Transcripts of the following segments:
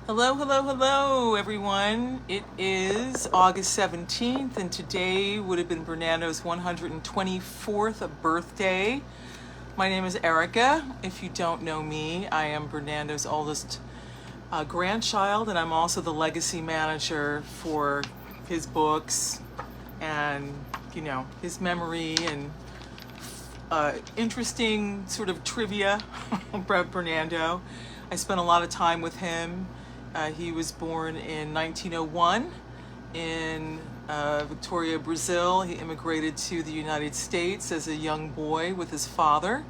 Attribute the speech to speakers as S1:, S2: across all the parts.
S1: Hello, hello, hello, everyone. It is August 17th, and today would have been Bernardo's 124th birthday. My name is Erica. If you don't know me, I am Bernardo's oldest grandchild, and I'm also the legacy manager for his books and, his memory and interesting sort of trivia about Bernardo. I spent a lot of time with him. He was born in 1901 in Victoria, Brazil. He immigrated to the United States as a young boy with his father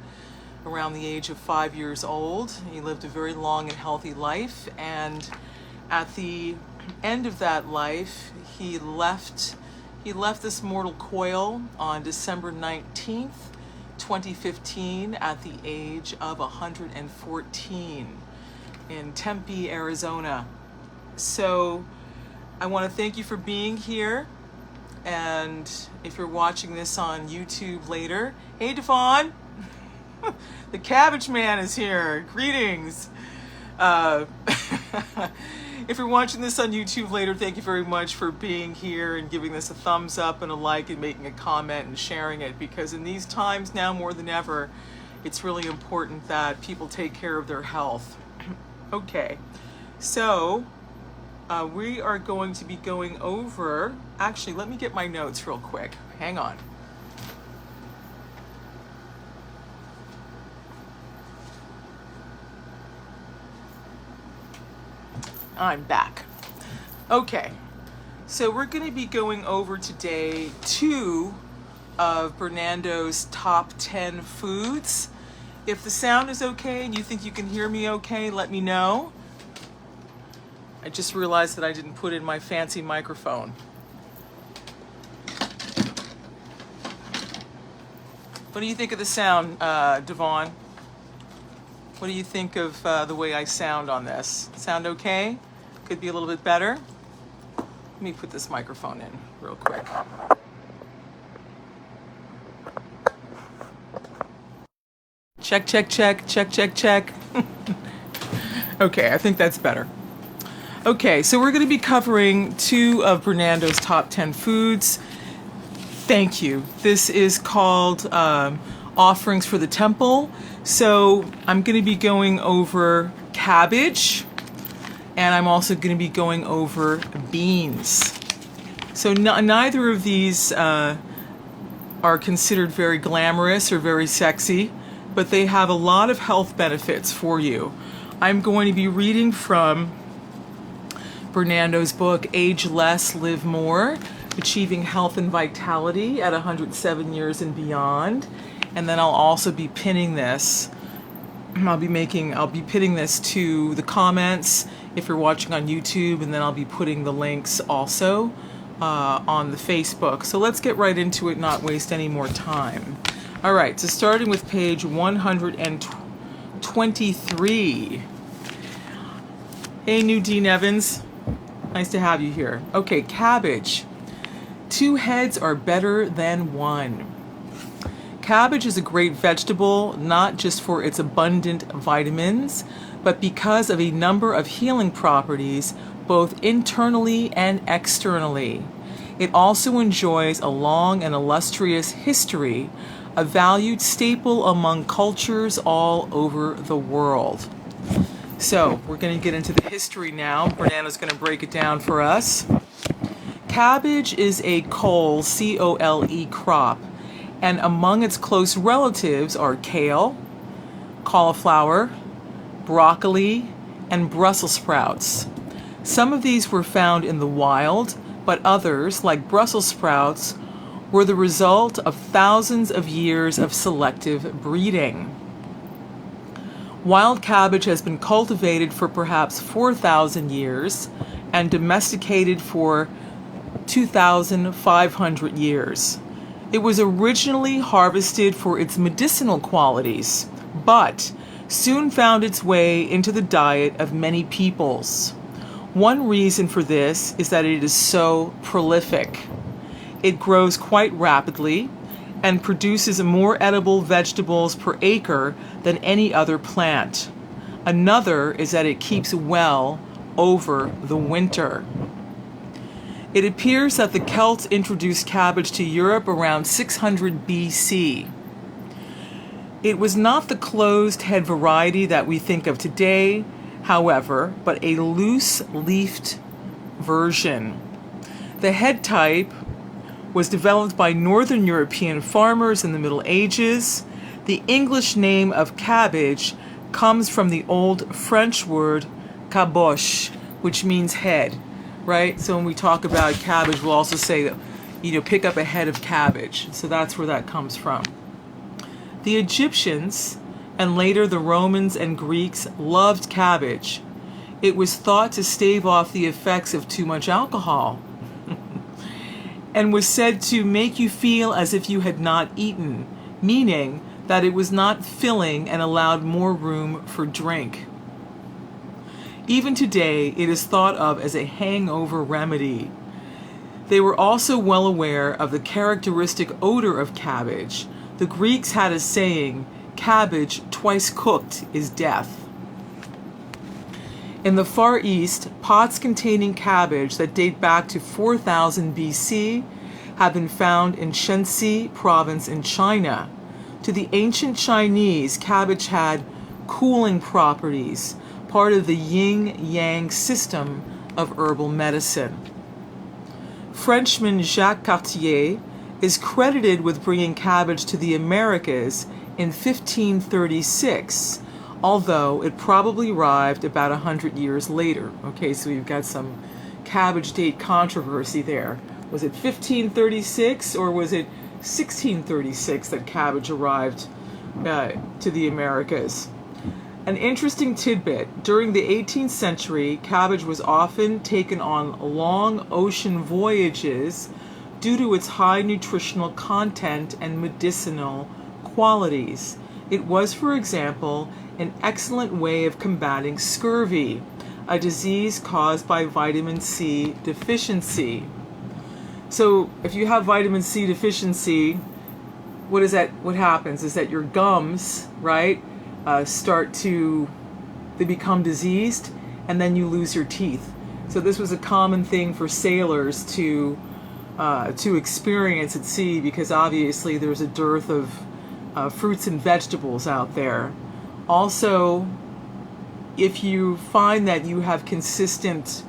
S1: around the age of 5 years old. He lived a very long and healthy life, and at the end of that life, he left this mortal coil on December 19th, 2015 at the age of 114. In Tempe, Arizona. So I want to thank you for being here. And if you're watching this on YouTube later, hey Devon, the Cabbage Man is here. Greetings. If you're watching this on YouTube later, thank you very much for being here and giving this a thumbs up and a like and making a comment and sharing it, because in these times now more than ever, it's really important that people take care of their health. Okay, so we are going to be going over, actually, let me get my notes real quick. Hang on. I'm back. Okay, so we're going to be going over today 2 of Bernardo's top 10 foods. If the sound is okay and you think you can hear me okay, let me know. I just realized that I didn't put in my fancy microphone. What do you think of the sound, Devon? What do you think of the way I sound on this? Sound okay? Could be a little bit better? Let me put this microphone in real quick. Check, check, check, check, check, check. Okay, I think that's better. Okay, so we're going to be covering 2 of Bernardo's top 10 foods. Thank you. This is called Offerings for the Temple. So I'm going to be going over cabbage, and I'm also going to be going over beans. So neither of these are considered very glamorous or very sexy, but they have a lot of health benefits for you. I'm going to be reading from Bernardo's book, Age Less, Live More, Achieving Health and Vitality at 107 Years and Beyond. And then I'll also be pinning this. I'll be pinning this to the comments if you're watching on YouTube, and then I'll be putting the links also on the Facebook. So let's get right into it, not waste any more time. All right, so starting with page 123. Hey, New Dean Evans. Nice to have you here. Okay, cabbage. 2 heads are better than 1. Cabbage is a great vegetable, not just for its abundant vitamins, but because of a number of healing properties, both internally and externally. It also enjoys a long and illustrious history, a valued staple among cultures all over the world. So we're going to get into the history now. Bernardo's going to break it down for us. Cabbage is a cole, C-O-L-E crop, and among its close relatives are kale, cauliflower, broccoli, and Brussels sprouts. Some of these were found in the wild, but others, like Brussels sprouts, were the result of thousands of years of selective breeding. Wild cabbage has been cultivated for perhaps 4,000 years and domesticated for 2,500 years. It was originally harvested for its medicinal qualities, but soon found its way into the diet of many peoples. One reason for this is that it is so prolific. It grows quite rapidly and produces more edible vegetables per acre than any other plant. Another is that it keeps well over the winter. It appears that the Celts introduced cabbage to Europe around 600 BC. It was not the closed head variety that we think of today, however, but a loose-leafed version. The head type was developed by Northern European farmers in the Middle Ages. The English name of cabbage comes from the old French word caboche, which means head, right? So when we talk about cabbage, we'll also say, pick up a head of cabbage. So that's where that comes from. The Egyptians, and later the Romans and Greeks, loved cabbage. It was thought to stave off the effects of too much alcohol and was said to make you feel as if you had not eaten, meaning that it was not filling and allowed more room for drink. Even today, it is thought of as a hangover remedy. They were also well aware of the characteristic odor of cabbage. The Greeks had a saying, "Cabbage twice cooked is death." In the Far East, pots containing cabbage that date back to 4000 BC have been found in Shenxi province in China. To the ancient Chinese, cabbage had cooling properties, part of the yin-yang system of herbal medicine. Frenchman Jacques Cartier is credited with bringing cabbage to the Americas in 1536, although it probably arrived about 100 years later. Okay, so we've got some cabbage date controversy there. Was it 1536 or was it 1636 that cabbage arrived to the Americas? An interesting tidbit: during the 18th century, cabbage was often taken on long ocean voyages due to its high nutritional content and medicinal qualities. It was, for example, an excellent way of combating scurvy, a disease caused by vitamin C deficiency. So if you have vitamin C deficiency, what happens is that your gums, right, they become diseased, and then you lose your teeth. So this was a common thing for sailors to experience at sea, because obviously there's a dearth of fruits and vegetables out there. Also, if you find that you have consistent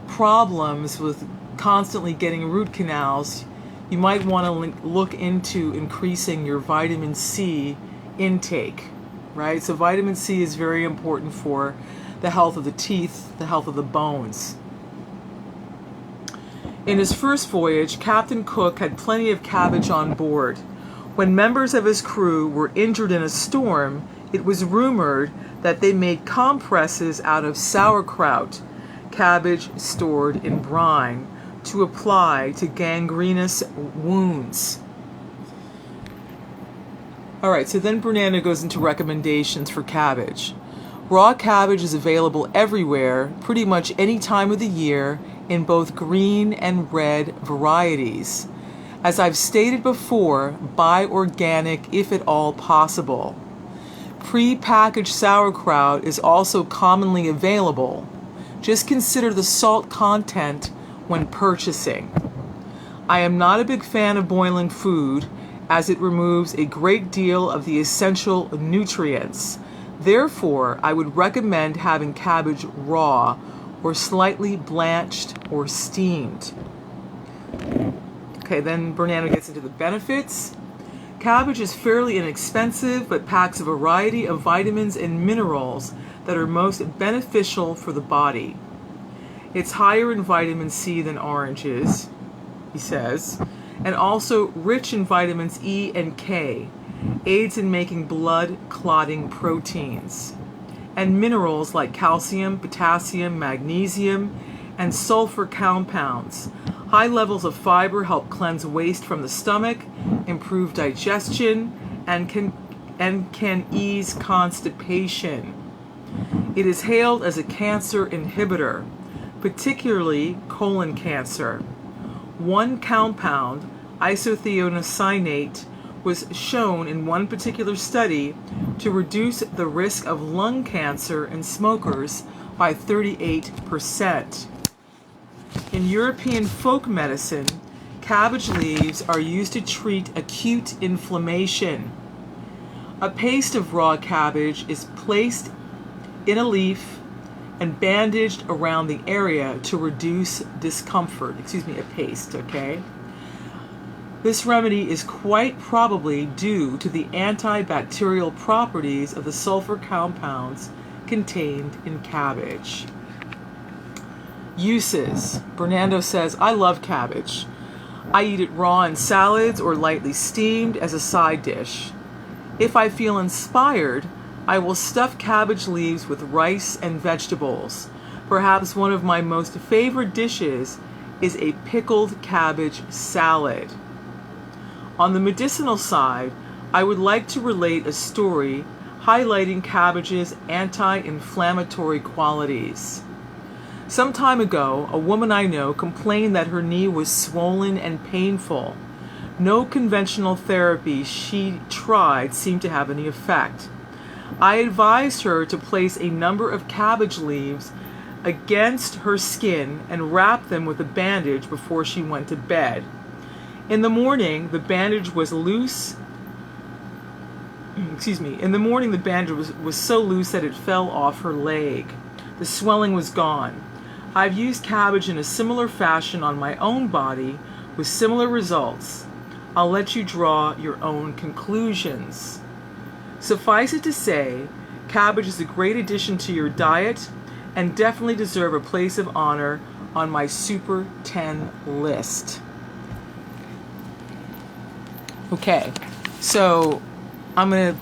S1: problems with constantly getting root canals, you might want to look into increasing your vitamin C intake, right? So vitamin C is very important for the health of the teeth, the health of the bones. In his first voyage, Captain Cook had plenty of cabbage on board. When members of his crew were injured in a storm, it was rumored that they made compresses out of sauerkraut, cabbage stored in brine, to apply to gangrenous wounds. All right, so then Bernando goes into recommendations for cabbage. Raw cabbage is available everywhere, pretty much any time of the year, in both green and red varieties. As I've stated before, buy organic if at all possible. Pre-packaged sauerkraut is also commonly available. Just consider the salt content when purchasing. I am not a big fan of boiling food, as it removes a great deal of the essential nutrients. Therefore, I would recommend having cabbage raw or slightly blanched or steamed. Okay, then Bernando gets into the benefits. Cabbage is fairly inexpensive, but packs a variety of vitamins and minerals that are most beneficial for the body. It's higher in vitamin C than oranges, he says, and also rich in vitamins E and K, aids in making blood clotting proteins, and minerals like calcium, potassium, magnesium, and sulfur compounds. High levels of fiber help cleanse waste from the stomach, improve digestion, and can ease constipation. It is hailed as a cancer inhibitor, particularly colon cancer. One compound, isothiocyanate, was shown in one particular study to reduce the risk of lung cancer in smokers by 38%. In European folk medicine, cabbage leaves are used to treat acute inflammation. A paste of raw cabbage is placed in a leaf and bandaged around the area to reduce discomfort. Excuse me, a paste, okay? This remedy is quite probably due to the antibacterial properties of the sulfur compounds contained in cabbage. Uses. Bernando says, I love cabbage. I eat it raw in salads or lightly steamed as a side dish. If I feel inspired, I will stuff cabbage leaves with rice and vegetables. Perhaps one of my most favorite dishes is a pickled cabbage salad. On the medicinal side, I would like to relate a story highlighting cabbage's anti-inflammatory qualities. Some time ago, a woman I know complained that her knee was swollen and painful. No conventional therapy she tried seemed to have any effect. I advised her to place a number of cabbage leaves against her skin and wrap them with a bandage before she went to bed. In the morning, the bandage was loose. In the morning, the bandage was so loose that it fell off her leg. The swelling was gone. I've used cabbage in a similar fashion on my own body with similar results. I'll let you draw your own conclusions. Suffice it to say, cabbage is a great addition to your diet and definitely deserve a place of honor on my Super 10 list. Okay, so I'm going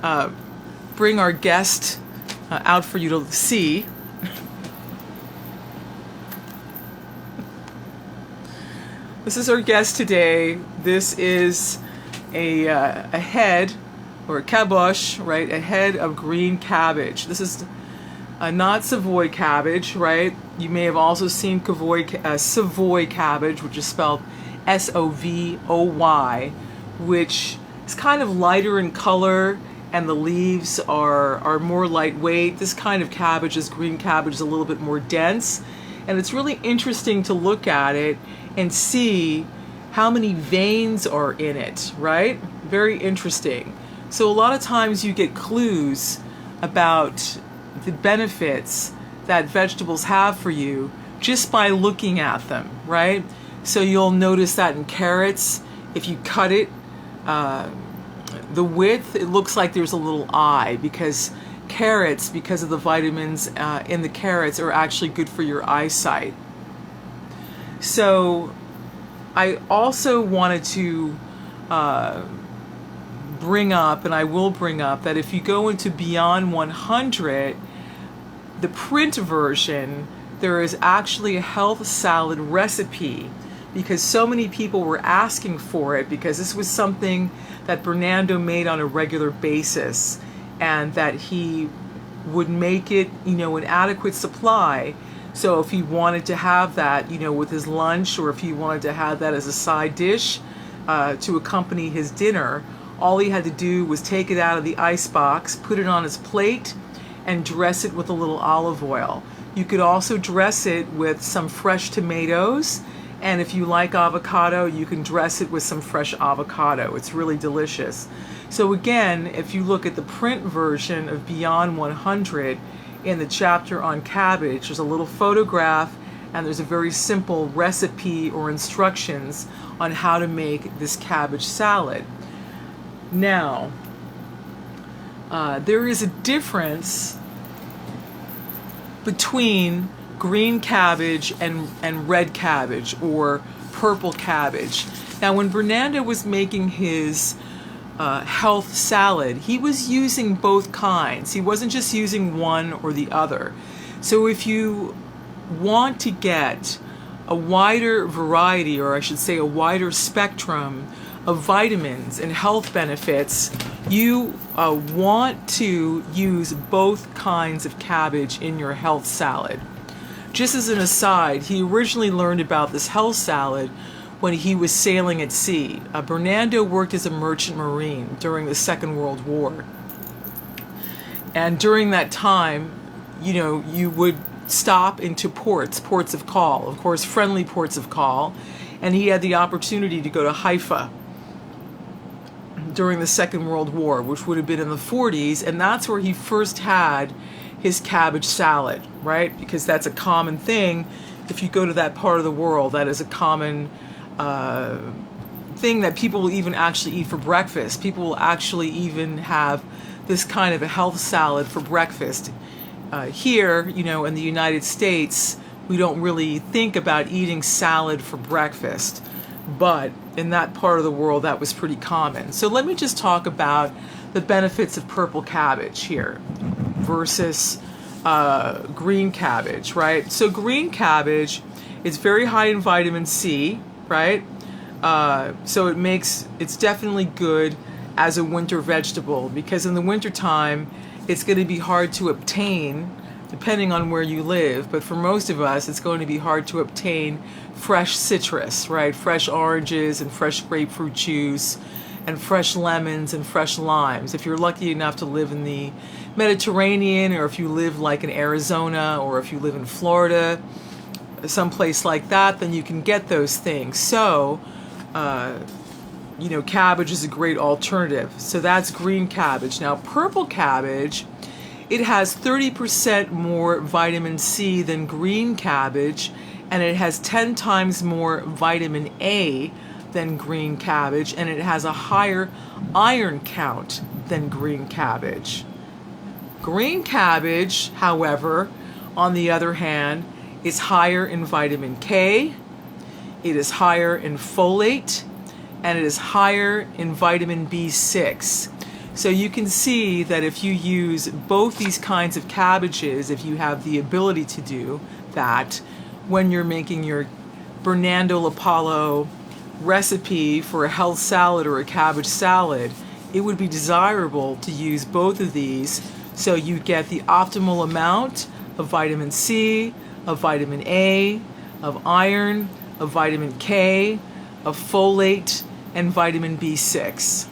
S1: to bring our guest out for you to see. This is our guest today. This is a head, or a caboche, right? A head of green cabbage. This is not Savoy cabbage, right? You may have also seen Savoy cabbage, which is spelled Sovoy, which is kind of lighter in color, and the leaves are more lightweight. This kind of cabbage, this green cabbage, is a little bit more dense, and it's really interesting to look at it and see how many veins are in it, right? Very interesting. So a lot of times you get clues about the benefits that vegetables have for you just by looking at them, right? So you'll notice that in carrots, if you cut it, the width, it looks like there's a little eye, because carrots, because of the vitamins in the carrots, are actually good for your eyesight. So I also wanted to bring up, and I will bring up, that if you go into Beyond 100, the print version, there is actually a health salad recipe, because so many people were asking for it, because this was something that Bernando made on a regular basis, and that he would make it, in adequate supply. So if he wanted to have that, with his lunch, or if he wanted to have that as a side dish to accompany his dinner, all he had to do was take it out of the ice box, put it on his plate, and dress it with a little olive oil. You could also dress it with some fresh tomatoes, and if you like avocado, you can dress it with some fresh avocado. It's really delicious. So again, if you look at the print version of Beyond 100, in the chapter on cabbage, there's a little photograph, and there's a very simple recipe or instructions on how to make this cabbage salad. Now, there is a difference between green cabbage and red cabbage, or purple cabbage. Now, when Bernando was making his health salad, he was using both kinds. He wasn't just using one or the other. So if you want to get a wider variety, or I should say a wider spectrum of vitamins and health benefits, you want to use both kinds of cabbage in your health salad. Just as an aside, he originally learned about this health salad when he was sailing at sea. Bernando worked as a merchant marine during the Second World War. And during that time, you would stop into ports of call, of course, friendly ports of call. And he had the opportunity to go to Haifa during the Second World War, which would have been in the 40s. And that's where he first had his cabbage salad, right? Because that's a common thing. If you go to that part of the world, that is a common thing that people will even actually eat for breakfast. People will actually even have this kind of a health salad for breakfast. Here, in the United States, we don't really think about eating salad for breakfast. But in that part of the world, that was pretty common. So let me just talk about the benefits of purple cabbage here versus green cabbage, right? So green cabbage is very high in vitamin C, right? So it's definitely good as a winter vegetable, because in the wintertime, it's going to be hard to obtain, depending on where you live, but for most of us, it's going to be hard to obtain fresh citrus, right? Fresh oranges and fresh grapefruit juice and fresh lemons and fresh limes. If you're lucky enough to live in the Mediterranean, or if you live like in Arizona, or if you live in Florida, someplace like that, then you can get those things. So, cabbage is a great alternative. So that's green cabbage. Now, purple cabbage, it has 30% more vitamin C than green cabbage, and it has 10 times more vitamin A than green cabbage, and it has a higher iron count than green cabbage. Green cabbage, however, on the other hand, is higher in vitamin K, it is higher in folate, and it is higher in vitamin B6. So you can see that if you use both these kinds of cabbages, if you have the ability to do that, when you're making your Bernando LaPallo recipe for a health salad or a cabbage salad, it would be desirable to use both of these so you get the optimal amount of vitamin C, of vitamin A, of iron, of vitamin K, of folate, and vitamin B6.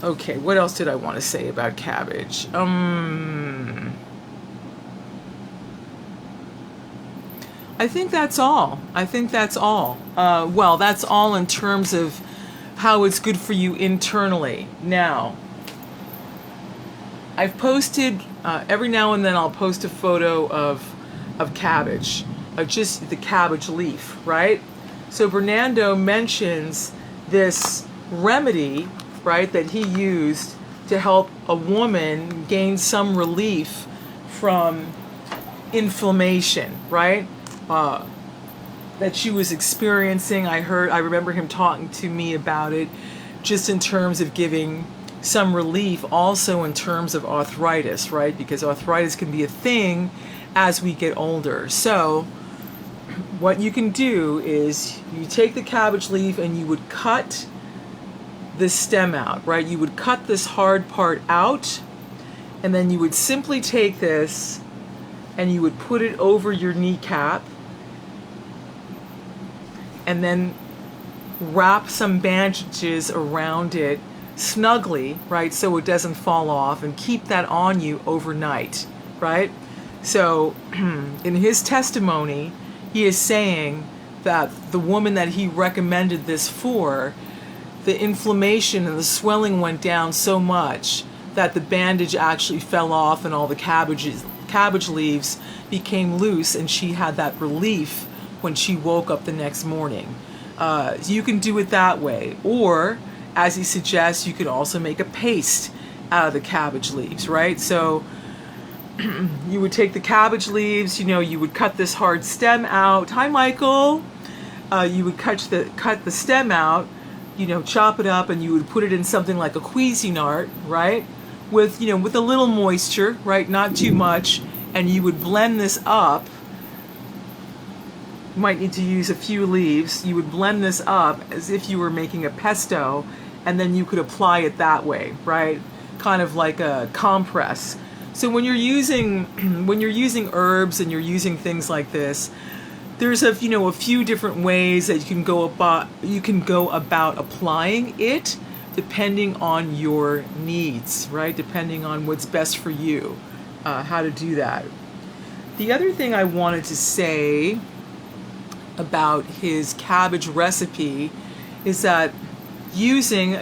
S1: Okay, what else did I want to say about cabbage? I think that's all. Well, that's all in terms of how it's good for you internally. Now, I've posted, every now and then I'll post a photo of cabbage, just the cabbage leaf, right? So Bernando mentions this remedy, right, that he used to help a woman gain some relief from inflammation, right? That she was experiencing. I remember him talking to me about it, just in terms of giving some relief, also in terms of arthritis, right? Because arthritis can be a thing as we get older. So what you can do is you take the cabbage leaf and you would cut the stem out, right? You would cut this hard part out, and then you would simply take this and you would put it over your kneecap, and then wrap some bandages around it snugly, right, so it doesn't fall off, and keep that on you overnight, right? So in his testimony, he is saying that the woman that he recommended this for, the inflammation and the swelling went down so much that the bandage actually fell off and all the cabbage leaves became loose, and she had that relief when she woke up the next morning. You can do it that way, or as he suggests, you could also make a paste out of the cabbage leaves, right? So you would take the cabbage leaves, you would cut this hard stem out. Hi, Michael. You would cut the stem out, chop it up, and you would put it in something like a Cuisinart, right? With a little moisture, right? Not too much, and you would blend this up. You might need to use a few leaves. You would blend this up as if you were making a pesto, and then you could apply it that way, right? Kind of like a compress. So when you're using herbs and you're using things like this, there's a few different ways that you can go about applying it, depending on your needs, right? Depending on what's best for you. how to do that. The other thing I wanted to say about his cabbage recipe is that using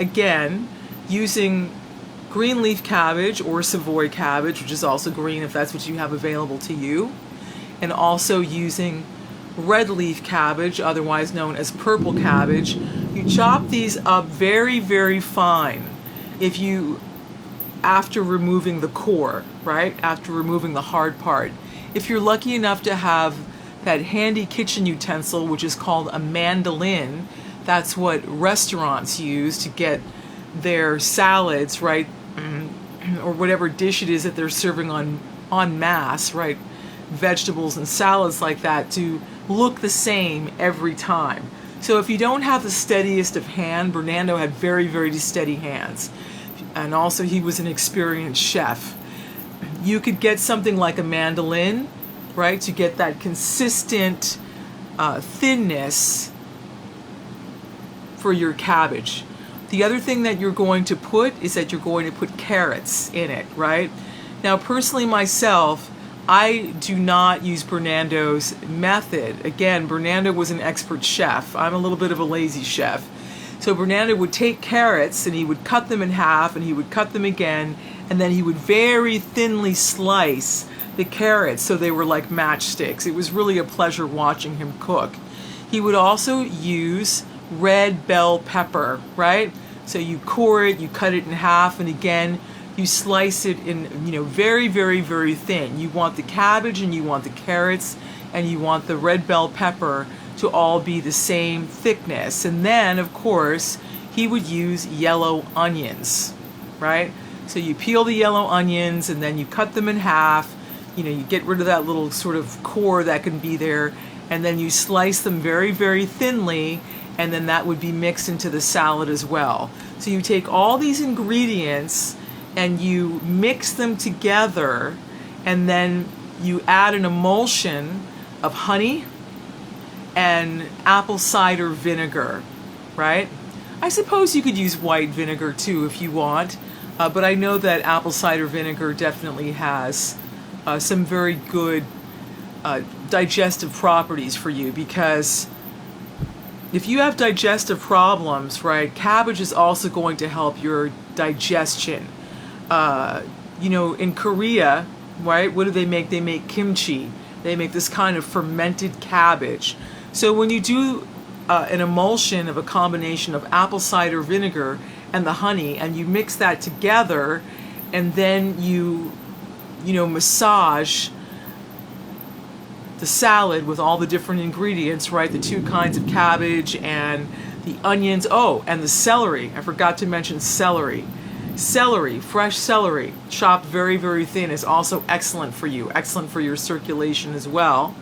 S1: green leaf cabbage or Savoy cabbage, which is also green if that's what you have available to you, and also using red leaf cabbage, otherwise known as purple cabbage, you chop these up very, very fine after removing the core, right? After removing the hard part. If you're lucky enough to have that handy kitchen utensil, which is called a mandolin, that's what restaurants use to get their salads, right? Or whatever dish it is that they're serving en masse, right? Vegetables and salads like that to look the same every time. So if you don't have the steadiest of hand, Bernando had very, very steady hands. And also he was an experienced chef. You could get something like a mandolin, right, to get that consistent thinness for your cabbage. The other thing that you're going to put is that you're going to put carrots in it, right? Now, personally myself, I do not use Bernando's method. Again, Bernando was an expert chef. I'm a little bit of a lazy chef. So Bernando would take carrots and he would cut them in half and he would cut them again, and then he would very thinly slice the carrots so they were like matchsticks. It was really a pleasure watching him cook. He would also use red bell pepper, right? So you core it, you cut it in half, and again, you slice it in, very, very, very thin. You want the cabbage and you want the carrots and you want the red bell pepper to all be the same thickness. And then, of course, he would use yellow onions, right? So you peel the yellow onions and then you cut them in half. You get rid of that little sort of core that can be there, and then you slice them very, very thinly, and then that would be mixed into the salad as well. So you take all these ingredients and you mix them together, and then you add an emulsion of honey and apple cider vinegar, right? I suppose you could use white vinegar too if you want, but I know that apple cider vinegar definitely has some very good digestive properties for you, because if you have digestive problems, right, cabbage is also going to help your digestion. In Korea, right, what do they make? They make kimchi. They make this kind of fermented cabbage. So when you do an emulsion of a combination of apple cider vinegar and the honey, and you mix that together, and then you massage the salad with all the different ingredients, right? The two kinds of cabbage and the onions. Oh, and the celery. I forgot to mention celery. Celery, fresh celery, chopped very, very thin, is also excellent for you. Excellent for your circulation as well.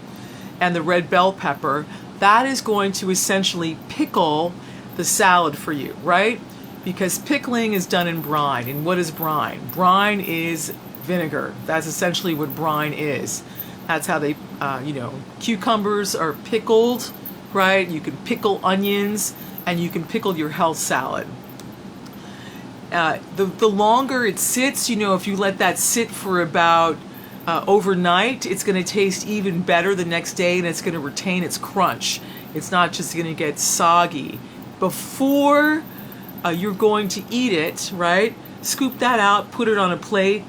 S1: And the red bell pepper, that is going to essentially pickle the salad for you, right? Because pickling is done in brine. And what is brine? Brine is vinegar. That's essentially what brine is. That's how they, cucumbers are pickled, right? You can pickle onions, and you can pickle your health salad. The longer it sits, if you let that sit for about overnight, it's going to taste even better the next day, and it's going to retain its crunch. It's not just going to get soggy. Before you're going to eat it, right? Scoop that out, put it on a plate,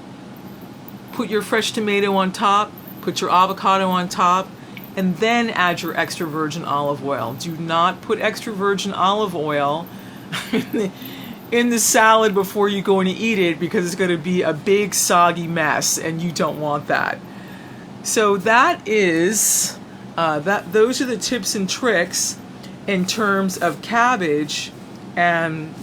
S1: put your fresh tomato on top, put your avocado on top, and then add your extra virgin olive oil. Do not put extra virgin olive oil in the salad before you go in to eat it, because it's going to be a big soggy mess, and you don't want that. So that is those are the tips and tricks in terms of cabbage, and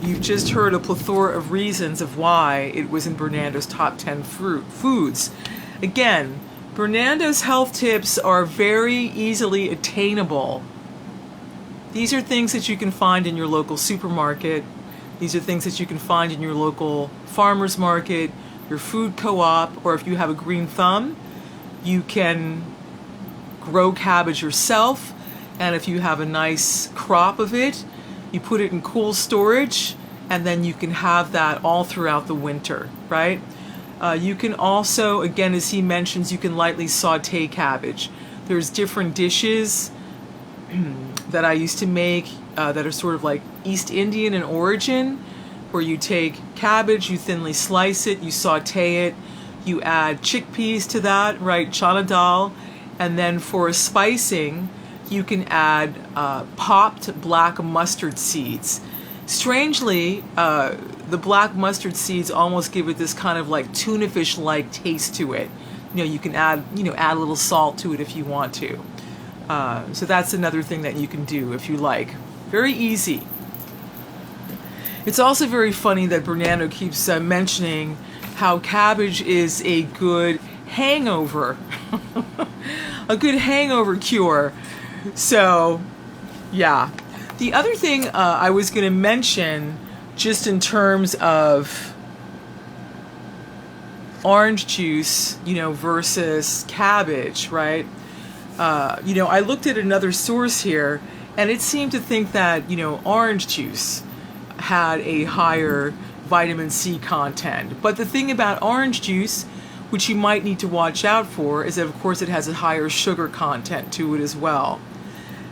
S1: you've just heard a plethora of reasons of why it was in Bernando's top 10 foods. Again, Bernando's health tips are very easily attainable. These are things that you can find in your local supermarket. These are things that you can find in your local farmer's market, your food co-op, or if you have a green thumb, you can grow cabbage yourself. And if you have a nice crop of it, you put it in cool storage, and then you can have that all throughout the winter, right? You can also, again, as he mentions, you can lightly saute cabbage. There's different dishes that I used to make that are sort of like East Indian in origin, where you take cabbage, you thinly slice it, you saute it, you add chickpeas to that, right, chana dal, and then for spicing, you can add popped black mustard seeds. Strangely, the black mustard seeds almost give it this kind of like tuna fish-like taste to it. You know, you can add a little salt to it if you want to. So that's another thing that you can do if you like. Very easy. It's also very funny that Bernando keeps mentioning how cabbage is a good hangover, a good hangover cure. So, yeah. The other thing I was going to mention, just in terms of orange juice, versus cabbage, right? I looked at another source here, and it seemed to think that, orange juice had a higher vitamin C content. But the thing about orange juice, which you might need to watch out for, is that, of course, it has a higher sugar content to it as well.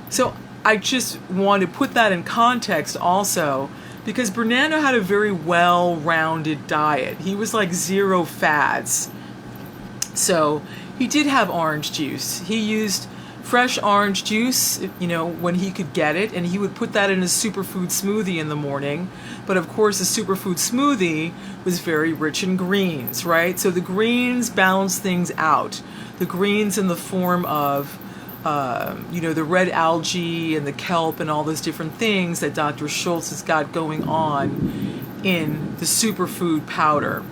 S1: So I just want to put that in context also, because Bernando had a very well-rounded diet. He was like zero fads. So he did have orange juice. He used fresh orange juice, when he could get it, and he would put that in a superfood smoothie in the morning. But of course, a superfood smoothie was very rich in greens, right? So the greens balance things out. The greens in the form of the red algae and the kelp and all those different things that Dr. Schultz has got going on in the superfood powder.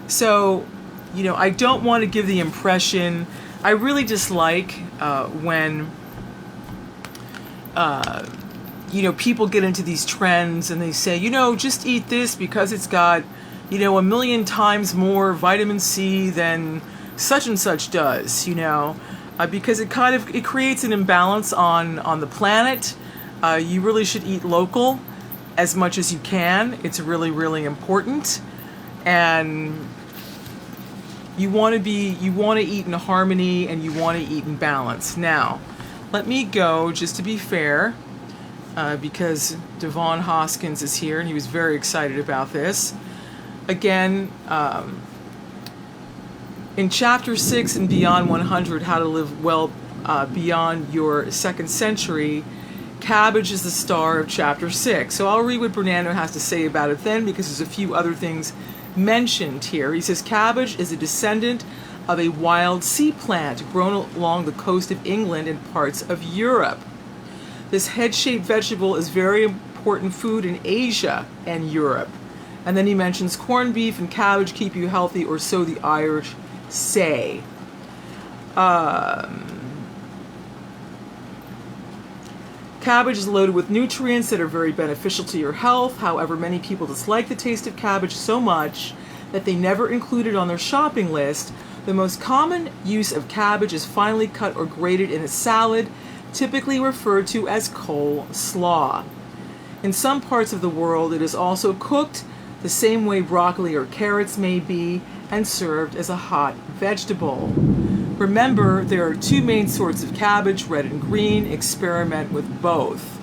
S1: So, I don't want to give the impression, I really dislike when, people get into these trends and they say, just eat this because it's got, 1,000,000 times more vitamin C than such and such does, because it creates an imbalance on the planet. You really should eat local as much as you can. It's really, really important. And you want to eat in harmony, and you want to eat in balance. Now, let me go, just to be fair, because Devon Hoskins is here, and he was very excited about this. Again, in Chapter 6 and Beyond 100, How to Live Well Beyond Your Second Century, cabbage is the star of Chapter 6. So I'll read what Bernando has to say about it then, because there's a few other things mentioned here. He says, cabbage is a descendant of a wild sea plant grown along the coast of England and parts of Europe. This head-shaped vegetable is very important food in Asia and Europe. And then he mentions corned beef and cabbage keep you healthy, or so the Irish say. Cabbage is loaded with nutrients that are very beneficial to your health. However, many people dislike the taste of cabbage so much that they never include it on their shopping list. The most common use of cabbage is finely cut or grated in a salad, typically referred to as coleslaw. In some parts of the world, it is also cooked the same way broccoli or carrots may be, and served as a hot vegetable. Remember, there are two main sorts of cabbage, red and green. Experiment with both.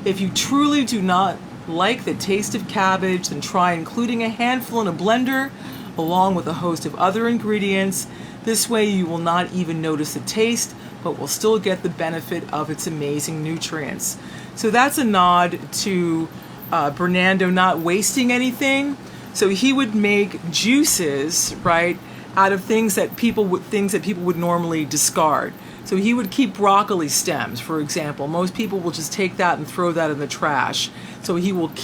S1: If you truly do not like the taste of cabbage, then try including a handful in a blender along with a host of other ingredients. This way you will not even notice the taste, but will still get the benefit of its amazing nutrients. So that's a nod to Bernando not wasting anything. So he would make juices, right, out of things that people would normally discard. So he would keep broccoli stems, for example. Most people will just take that and throw that in the trash. So he would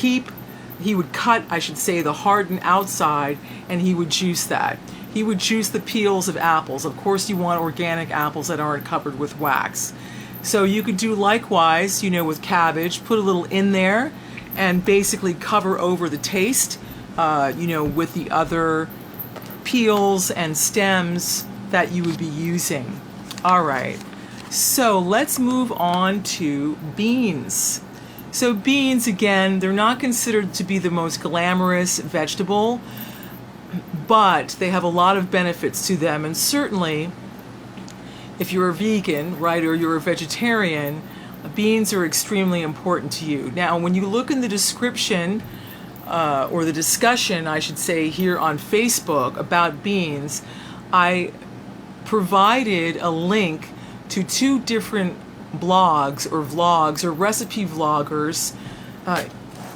S1: cut, I should say, the hardened outside, and he would juice that. He would juice the peels of apples. Of course, you want organic apples that aren't covered with wax. So you could do likewise, with cabbage, put a little in there, and basically cover over the taste, with the other peels and stems that you would be using. All right, so let's move on to beans. So beans, again, they're not considered to be the most glamorous vegetable, but they have a lot of benefits to them. And certainly, if you're a vegan, right, or you're a vegetarian, beans are extremely important to you. Now, when you look in the description, or the discussion, I should say, here on Facebook about beans, I provided a link to 2 different blogs or vlogs or recipe vloggers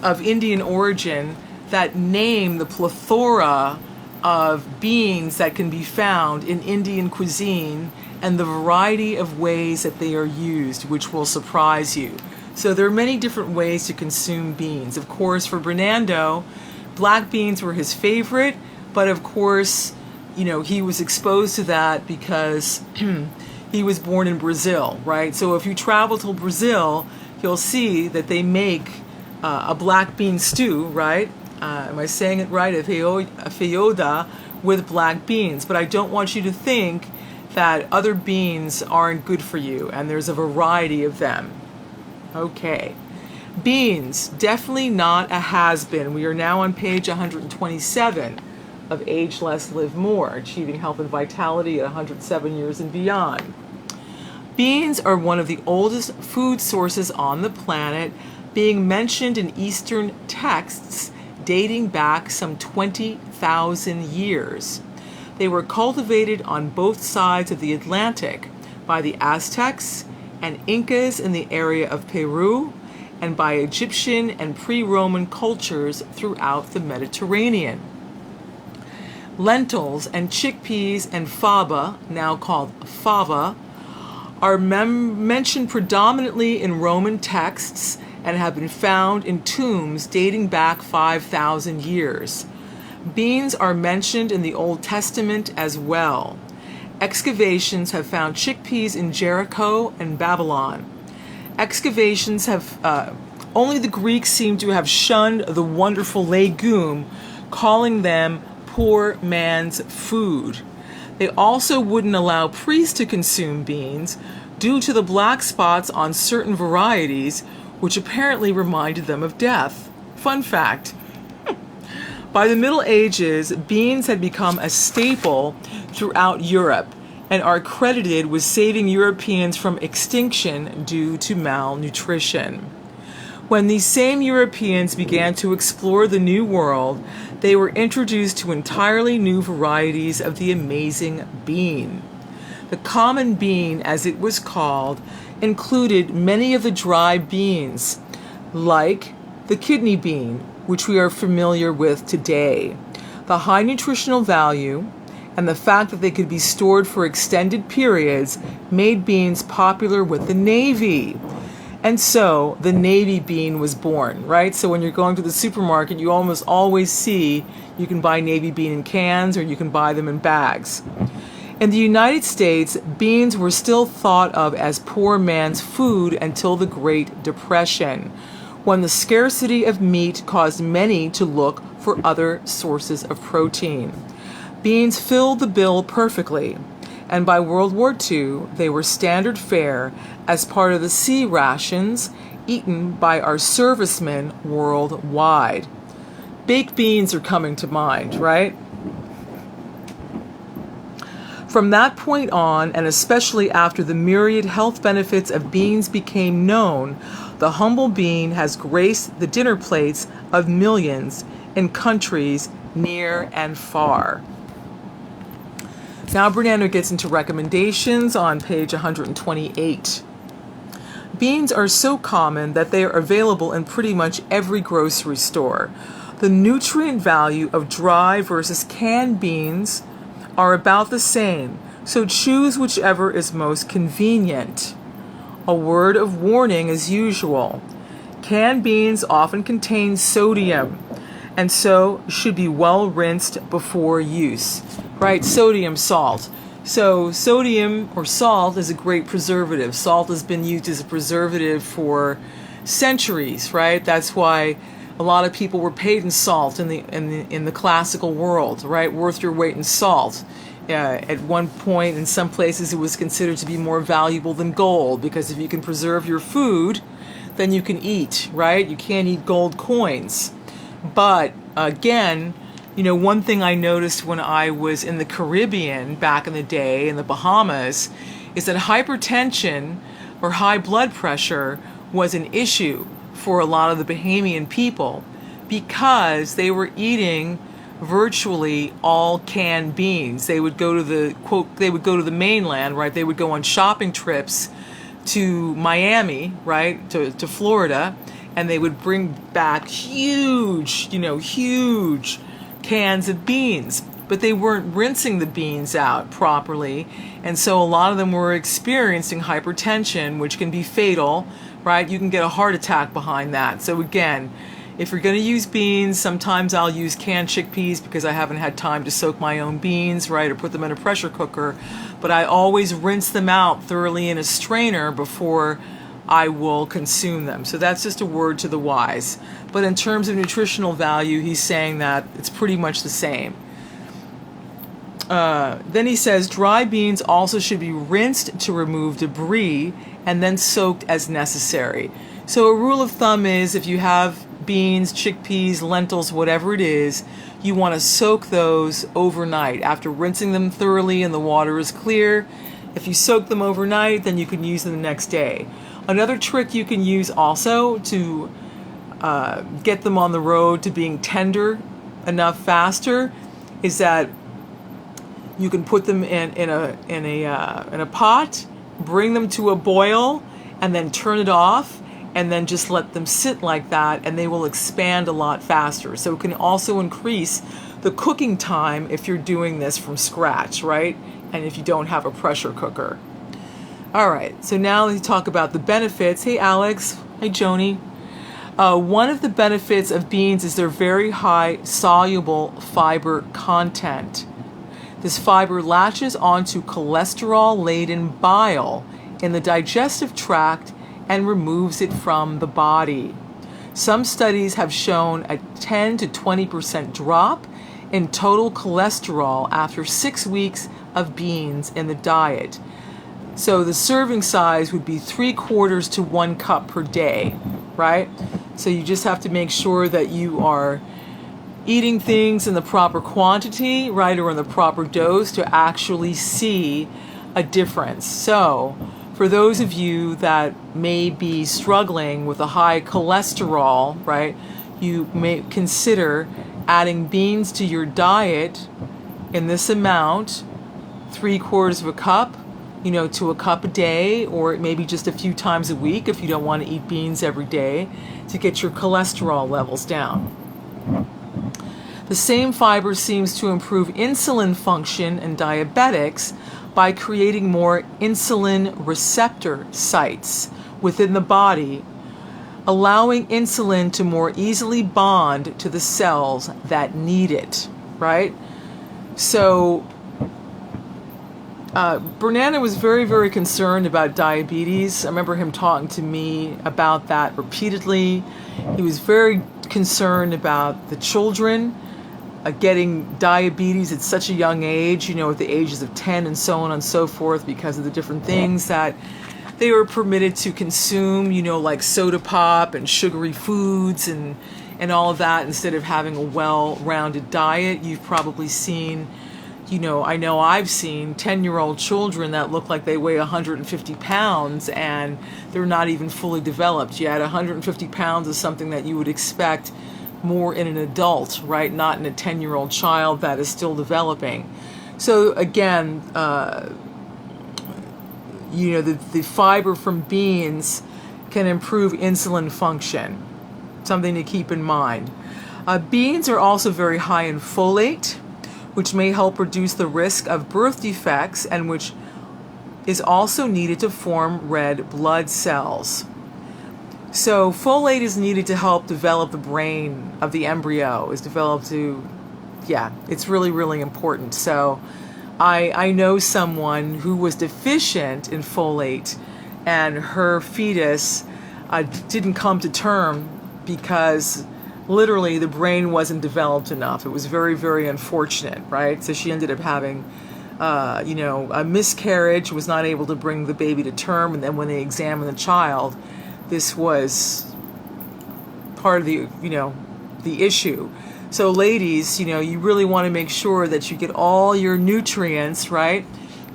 S1: of Indian origin that name the plethora of beans that can be found in Indian cuisine and the variety of ways that they are used, which will surprise you. So there are many different ways to consume beans. Of course, for Bernando, black beans were his favorite, but of course, you know, he was exposed to that because he was born in Brazil, right? So if you travel to Brazil, you'll see that they make a black bean stew, right? Am I saying it right? A feijoada with black beans. But I don't want you to think that other beans aren't good for you, and there's a variety of them. Okay. Beans, definitely not a has-been. We are now on page 127 of Age Less, Live More, Achieving Health and Vitality at 107 years and beyond. Beans are one of the oldest food sources on the planet, being mentioned in Eastern texts dating back some 20,000 years. They were cultivated on both sides of the Atlantic by the Aztecs and Incas in the area of Peru, and by Egyptian and pre-Roman cultures throughout the Mediterranean. Lentils and chickpeas and fava, now called fava, are mentioned predominantly in Roman texts and have been found in tombs dating back 5,000 years. Beans are mentioned in the Old Testament as well. Excavations have found chickpeas in Jericho and Babylon. Excavations have, only the Greeks seem to have shunned the wonderful legume, calling them poor man's food. They also wouldn't allow priests to consume beans due to the black spots on certain varieties, which apparently reminded them of death. Fun fact. By the Middle Ages, beans had become a staple throughout Europe and are credited with saving Europeans from extinction due to malnutrition. When these same Europeans began to explore the New World, they were introduced to entirely new varieties of the amazing bean. The common bean, as it was called, included many of the dry beans, like the kidney bean, which we are familiar with today. The high nutritional value and the fact that they could be stored for extended periods made beans popular with the Navy. And so the Navy bean was born, right? So when you're going to the supermarket, you almost always see you can buy Navy bean in cans or you can buy them in bags. In the United States, beans were still thought of as poor man's food until the Great Depression, when the scarcity of meat caused many to look for other sources of protein. Beans filled the bill perfectly, and by World War II, they were standard fare as part of the sea rations eaten by our servicemen worldwide. Baked beans are coming to mind, right? From that point on, and especially after the myriad health benefits of beans became known, the humble bean has graced the dinner plates of millions in countries near and far. Now Bernando gets into recommendations on page 128. Beans are so common that they are available in pretty much every grocery store. The nutrient value of dry versus canned beans are about the same, so choose whichever is most convenient. A word of warning as usual. Canned beans often contain sodium, and so should be well rinsed before use. Right, sodium, salt. So sodium or salt is a great preservative. Salt has been used as a preservative for centuries, right? That's why a lot of people were paid in salt in the classical world, right? Worth your weight in salt. At one point, in some places, it was considered to be more valuable than gold, because if you can preserve your food, then you can eat, right? You can't eat gold coins. But again, You know, one thing I noticed when I was in the Caribbean back in the day, in the Bahamas, is that hypertension or high blood pressure was an issue for a lot of the Bahamian people because they were eating virtually all canned beans. They would go to the mainland, right? They would go on shopping trips to Miami, right? To Florida, and they would bring back huge cans of beans, but they weren't rinsing the beans out properly, and so a lot of them were experiencing hypertension, which can be fatal, right? You can get a heart attack behind that. So again, if you're going to use beans, sometimes I'll use canned chickpeas because I haven't had time to soak my own beans, right, or put them in a pressure cooker, but I always rinse them out thoroughly in a strainer before I will consume them. So that's just a word to the wise. But in terms of nutritional value, he's saying that it's pretty much the same. Then he says dry beans also should be rinsed to remove debris and then soaked as necessary. So a rule of thumb is if you have beans, chickpeas, lentils, whatever it is, you want to soak those overnight after rinsing them thoroughly and the water is clear. If you soak them overnight, then you can use them the next day. Another trick you can use also to get them on the road to being tender enough faster is that you can put them in a pot, bring them to a boil, and then turn it off, and then just let them sit like that, and they will expand a lot faster. So it can also increase the cooking time if you're doing this from scratch, right? And if you don't have a pressure cooker. All right, so now let's talk about the benefits. Hey, Alex. Hey, Joni. One of the benefits of beans is their very high soluble fiber content. This fiber latches onto cholesterol-laden bile in the digestive tract and removes it from the body. Some studies have shown a 10 to 20% drop in total cholesterol after 6 weeks of beans in the diet. So the serving size would be 3/4 to 1 cup per day, right? So you just have to make sure that you are eating things in the proper quantity, right, or in the proper dose to actually see a difference. So for those of you that may be struggling with a high cholesterol, right, you may consider adding beans to your diet in this amount, 3/4 of a cup, to a cup a day, or maybe just a few times a week if you don't want to eat beans every day, to get your cholesterol levels down. The same fiber seems to improve insulin function in diabetics by creating more insulin receptor sites within the body, allowing insulin to more easily bond to the cells that need it, right? So Bernando was very, very concerned about diabetes. I remember him talking to me about that repeatedly. He was very concerned about the children getting diabetes at such a young age, at the ages of 10 and so on and so forth, because of the different things that they were permitted to consume, like soda pop and sugary foods and all of that, instead of having a well-rounded diet. You've probably seen, I know I've seen 10-year-old children that look like they weigh 150 pounds and they're not even fully developed yet. 150 pounds is something that you would expect more in an adult, right? Not in a 10-year-old child that is still developing. So again, the fiber from beans can improve insulin function. Something to keep in mind. Beans are also very high in folate, which may help reduce the risk of birth defects and which is also needed to form red blood cells. So folate is needed to help develop the brain of the embryo, it's really, really important. So I know someone who was deficient in folate and her fetus didn't come to term because literally the brain wasn't developed enough. It was very, very unfortunate, right? So she ended up having a miscarriage, was not able to bring the baby to term, and then when they examined the child, this was part of the issue. So ladies, you know, you really want to make sure that you get all your nutrients, right?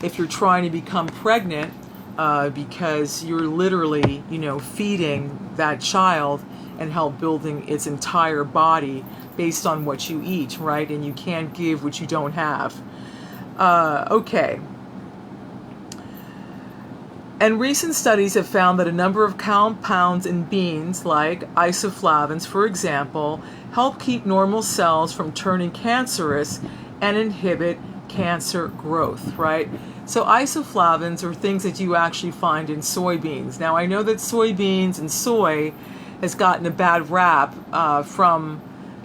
S1: If you're trying to become pregnant, because you're literally, you know, feeding that child and help building its entire body based on what you eat, right? And you can't give what you don't have. Okay. And recent studies have found that a number of compounds in beans, like isoflavones, for example, help keep normal cells from turning cancerous and inhibit cancer growth, right? So isoflavones are things that you actually find in soybeans. Now, I know that soybeans and soy has gotten a bad rap from,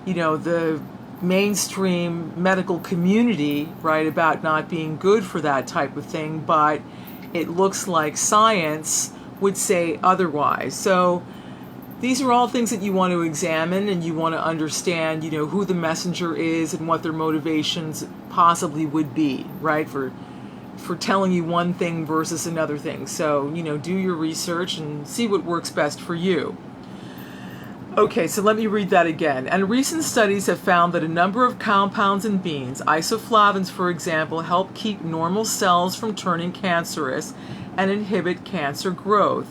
S1: you know, the mainstream medical community, right, about not being good for that type of thing, but it looks like science would say otherwise. So these are all things that you want to examine, and you want to understand, you know, who the messenger is and what their motivations possibly would be, right, for telling you one thing versus another thing. So, you know, do your research and see what works best for you. Okay, so let me read that again. And recent studies have found that a number of compounds in beans, isoflavones for example, help keep normal cells from turning cancerous and inhibit cancer growth.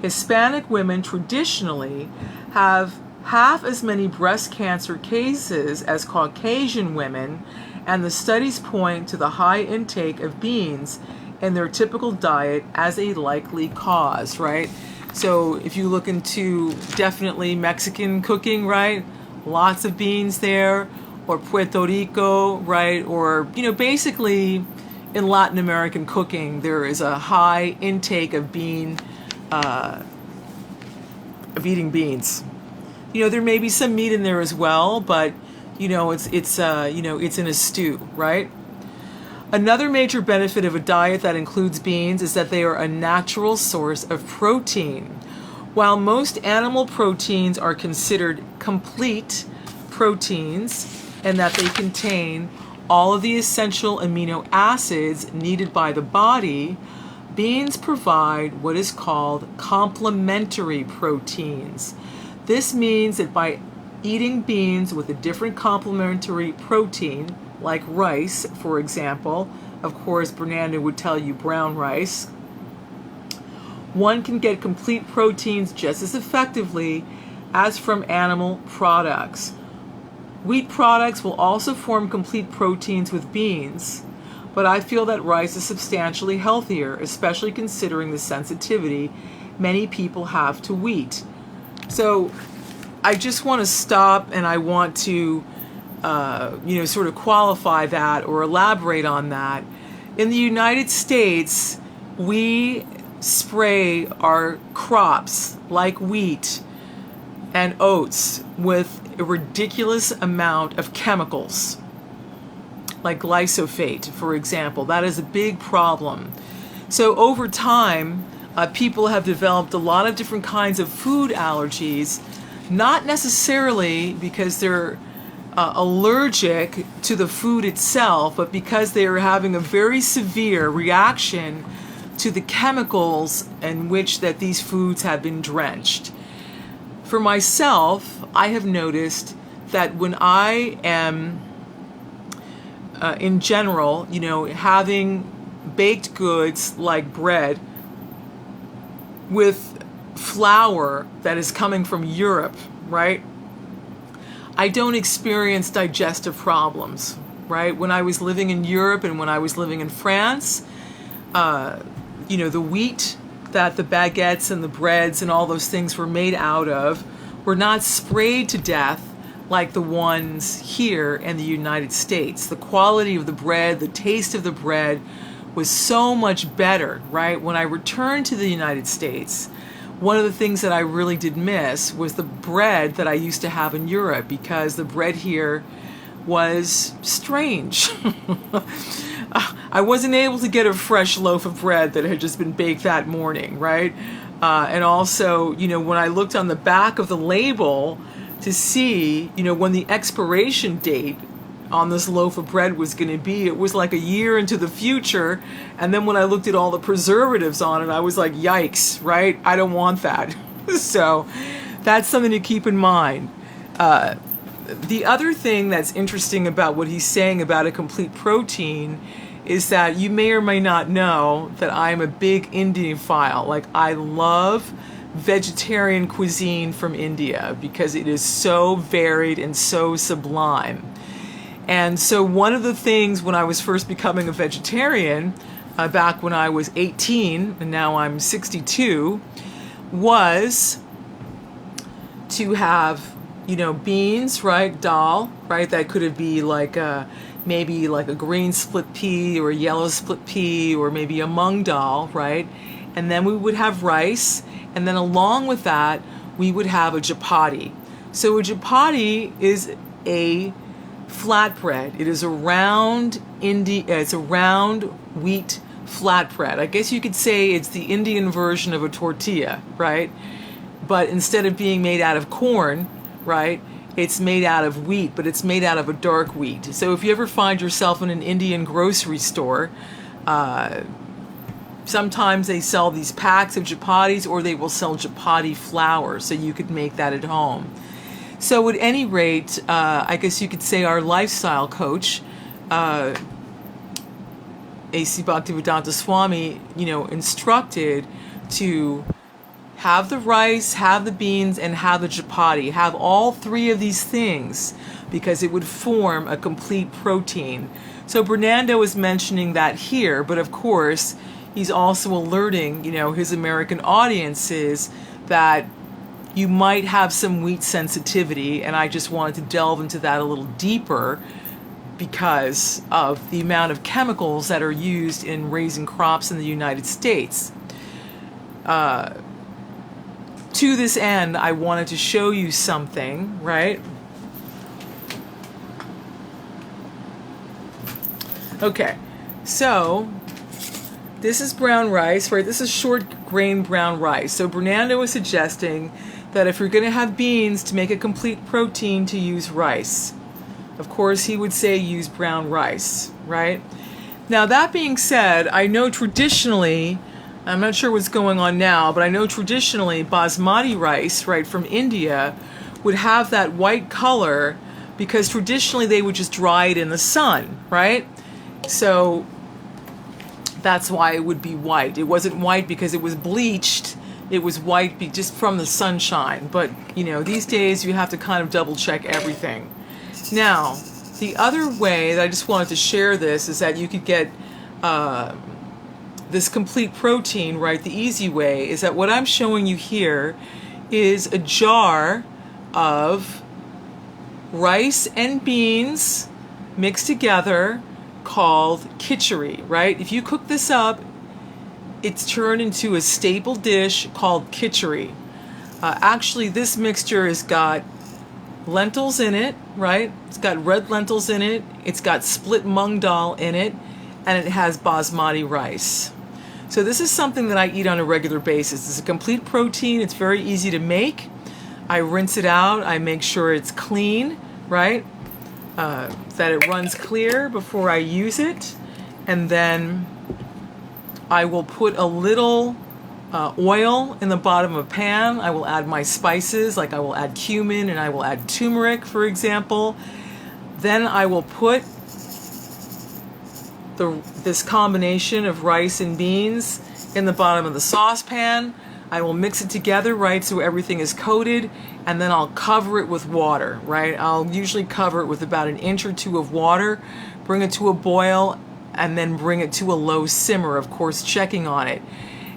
S1: Hispanic women traditionally have half as many breast cancer cases as Caucasian women, and the studies point to the high intake of beans in their typical diet as a likely cause, right? So if you look into definitely Mexican cooking, right, lots of beans there, or Puerto Rico, right, or, you know, basically in Latin American cooking, there is a high intake of eating beans. You know, there may be some meat in there as well, but, you know, it's in a stew, right? Another major benefit of a diet that includes beans is that they are a natural source of protein. While most animal proteins are considered complete proteins and that they contain all of the essential amino acids needed by the body, beans provide what is called complementary proteins. This means that by eating beans with a different complementary protein, like rice, for example, of course, Bernando would tell you brown rice, one can get complete proteins just as effectively as from animal products. Wheat products will also form complete proteins with beans, but I feel that rice is substantially healthier, especially considering the sensitivity many people have to wheat. So I just want to stop, and I want to sort of qualify that or elaborate on that. In the United States, we spray our crops like wheat and oats with a ridiculous amount of chemicals, like glyphosate, for example. That is a big problem. So over time, people have developed a lot of different kinds of food allergies, not necessarily because they're allergic to the food itself, but because they are having a very severe reaction to the chemicals in which that these foods have been drenched. For myself, I have noticed that when I am, in general, having baked goods like bread with flour that is coming from Europe, right? I don't experience digestive problems, right? When I was living in Europe and when I was living in France, the wheat that the baguettes and the breads and all those things were made out of were not sprayed to death like the ones here in the United States. The quality of the bread, the taste of the bread was so much better, right? When I returned to the United States, one of the things that I really did miss was the bread that I used to have in Europe, because the bread here was strange. I wasn't able to get a fresh loaf of bread that had just been baked that morning, right? And also, when I looked on the back of the label to see, when the expiration date on this loaf of bread was going to be, it was like a year into the future. And then when I looked at all the preservatives on it, I was like, yikes, right? I don't want that. So that's something to keep in mind. the other thing that's interesting about what he's saying about a complete protein is that you may or may not know that I'm a big Indian-phile. Like, I love vegetarian cuisine from India because it is so varied and so sublime. And so one of the things when I was first becoming a vegetarian, back when I was 18 and now I'm 62, was to have, you know, beans, right, dal, right, that could be like maybe like a green split pea or a yellow split pea or maybe a mung dal, right, and then we would have rice, and then along with that we would have a chapati. So a chapati is a flatbread. It is a round it's a round wheat flatbread. I guess you could say it's the Indian version of a tortilla, right? But instead of being made out of corn, right, it's made out of wheat, but it's made out of a dark wheat. So if you ever find yourself in an Indian grocery store, sometimes they sell these packs of chapatis, or they will sell chapati flour, so you could make that at home. So at any rate, I guess you could say our lifestyle coach, A.C. Bhaktivedanta Swami, you know, instructed to have the rice, have the beans, and have the chapati. Have all three of these things because it would form a complete protein. So Bernando is mentioning that here, but of course, he's also alerting, you know, his American audiences that you might have some wheat sensitivity, and I just wanted to delve into that a little deeper because of the amount of chemicals that are used in raising crops in the United States. To this end, I wanted to show you something, right? Okay, so this is brown rice, right? This is short grain brown rice. So Bernando is suggesting that if you're going to have beans to make a complete protein, to use rice. Of course, he would say use brown rice, right? Now, that being said, I know traditionally, I'm not sure what's going on now, but I know traditionally basmati rice, right, from India would have that white color because traditionally they would just dry it in the sun, right? So that's why it would be white. It wasn't white because it was bleached. It was white just from the sunshine. But, you know, these days you have to kind of double check everything. Now, the other way that I just wanted to share this is that you could get this complete protein, right? The easy way is that what I'm showing you here is a jar of rice and beans mixed together called khichdi, right? If you cook this up, it's turned into a staple dish called khichdi. Actually, this mixture has got lentils in it, right? It's got red lentils in it. It's got split mung dal in it, and it has basmati rice. So this is something that I eat on a regular basis. It's a complete protein. It's very easy to make. I rinse it out. I make sure it's clean, right? That it runs clear before I use it. And then I will put a little oil in the bottom of a pan. I will add my spices, like I will add cumin and I will add turmeric, for example. Then I will put this combination of rice and beans in the bottom of the saucepan. I will mix it together, right, so everything is coated, and then I'll cover it with water, right? I'll usually cover it with about an inch or two of water, bring it to a boil, and then bring it to a low simmer, of course, checking on it.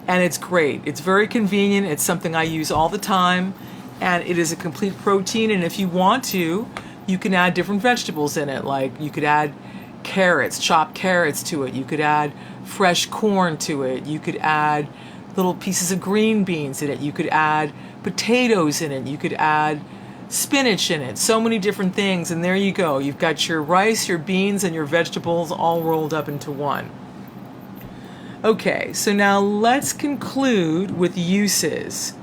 S1: And it's great. It's very convenient. It's something I use all the time, and it is a complete protein. And if you want to, you can add different vegetables in it. Like you could add carrots, chopped carrots to it. You could add fresh corn to it. You could add little pieces of green beans in it. You could add potatoes in it. You could add spinach in it. So many different things. And there you go. You've got your rice, your beans, and your vegetables all rolled up into one. Okay, so now let's conclude with uses.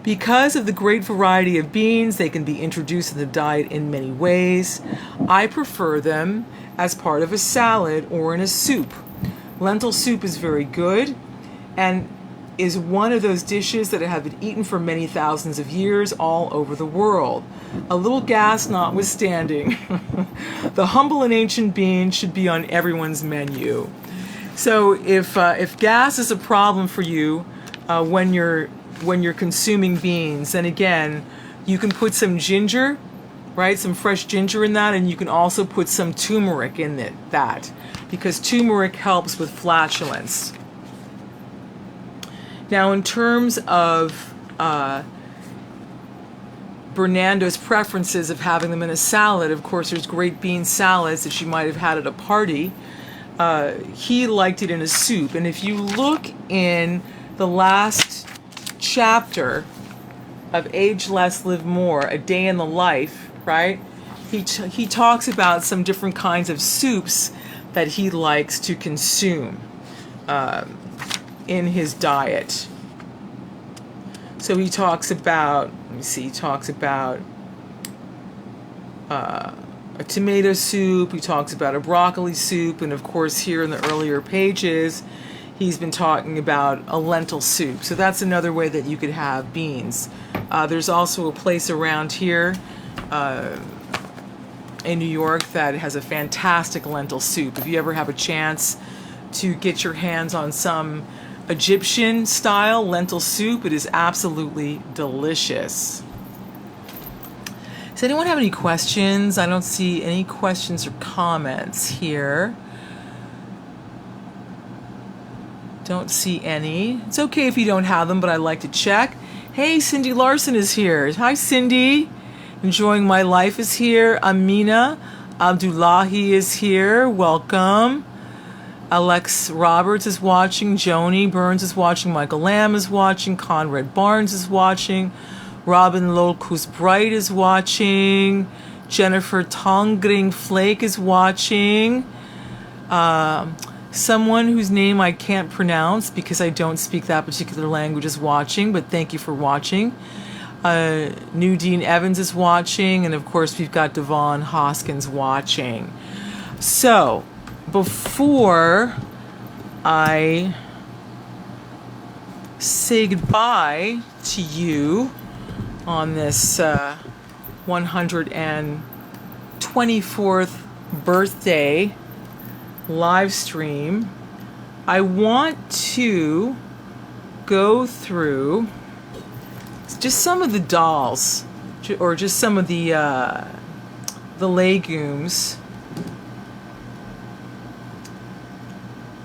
S1: Because of the great variety of beans, they can be introduced in the diet in many ways. I prefer them as part of a salad or in a soup. Lentil soup is very good, and is one of those dishes that have been eaten for many thousands of years all over the world. A little gas notwithstanding, the humble and ancient bean should be on everyone's menu. So if gas is a problem for you when you're consuming beans, then again, you can put some ginger, right? Some fresh ginger in that, and you can also put some turmeric in that because turmeric helps with flatulence. Now, in terms of Bernando's preferences of having them in a salad, of course, there's great bean salads that you might have had at a party. He liked it in a soup. And if you look in the last chapter of Age Less, Live More, A Day in the Life, right? He talks about some different kinds of soups that he likes to consume in his diet. So he talks about, let me see, he talks about a tomato soup, he talks about a broccoli soup, and of course here in the earlier pages, he's been talking about a lentil soup. So that's another way that you could have beans. There's also a place around here in New York that has a fantastic lentil soup. If you ever have a chance to get your hands on some Egyptian style lentil soup, it is absolutely delicious. Does anyone have any questions? I don't see any questions or comments here. Don't see any. It's okay if you don't have them, but I like to check. Hey, Cindy Larson is here. Hi, Cindy. Enjoying My Life is here. Amina Abdullahi is here. Welcome. Alex Roberts is watching. Joni Burns is watching. Michael Lamb is watching. Conrad Barnes is watching. Robin Lolkus Bright is watching. Jennifer Tongring Flake is watching. Someone whose name I can't pronounce because I don't speak that particular language is watching, but thank you for watching. Nudine Evans is watching, and of course we've got Devon Hoskins watching. So, before I say goodbye to you on this 124th birthday live stream, I want to go through just some of the dolls, or just some of the legumes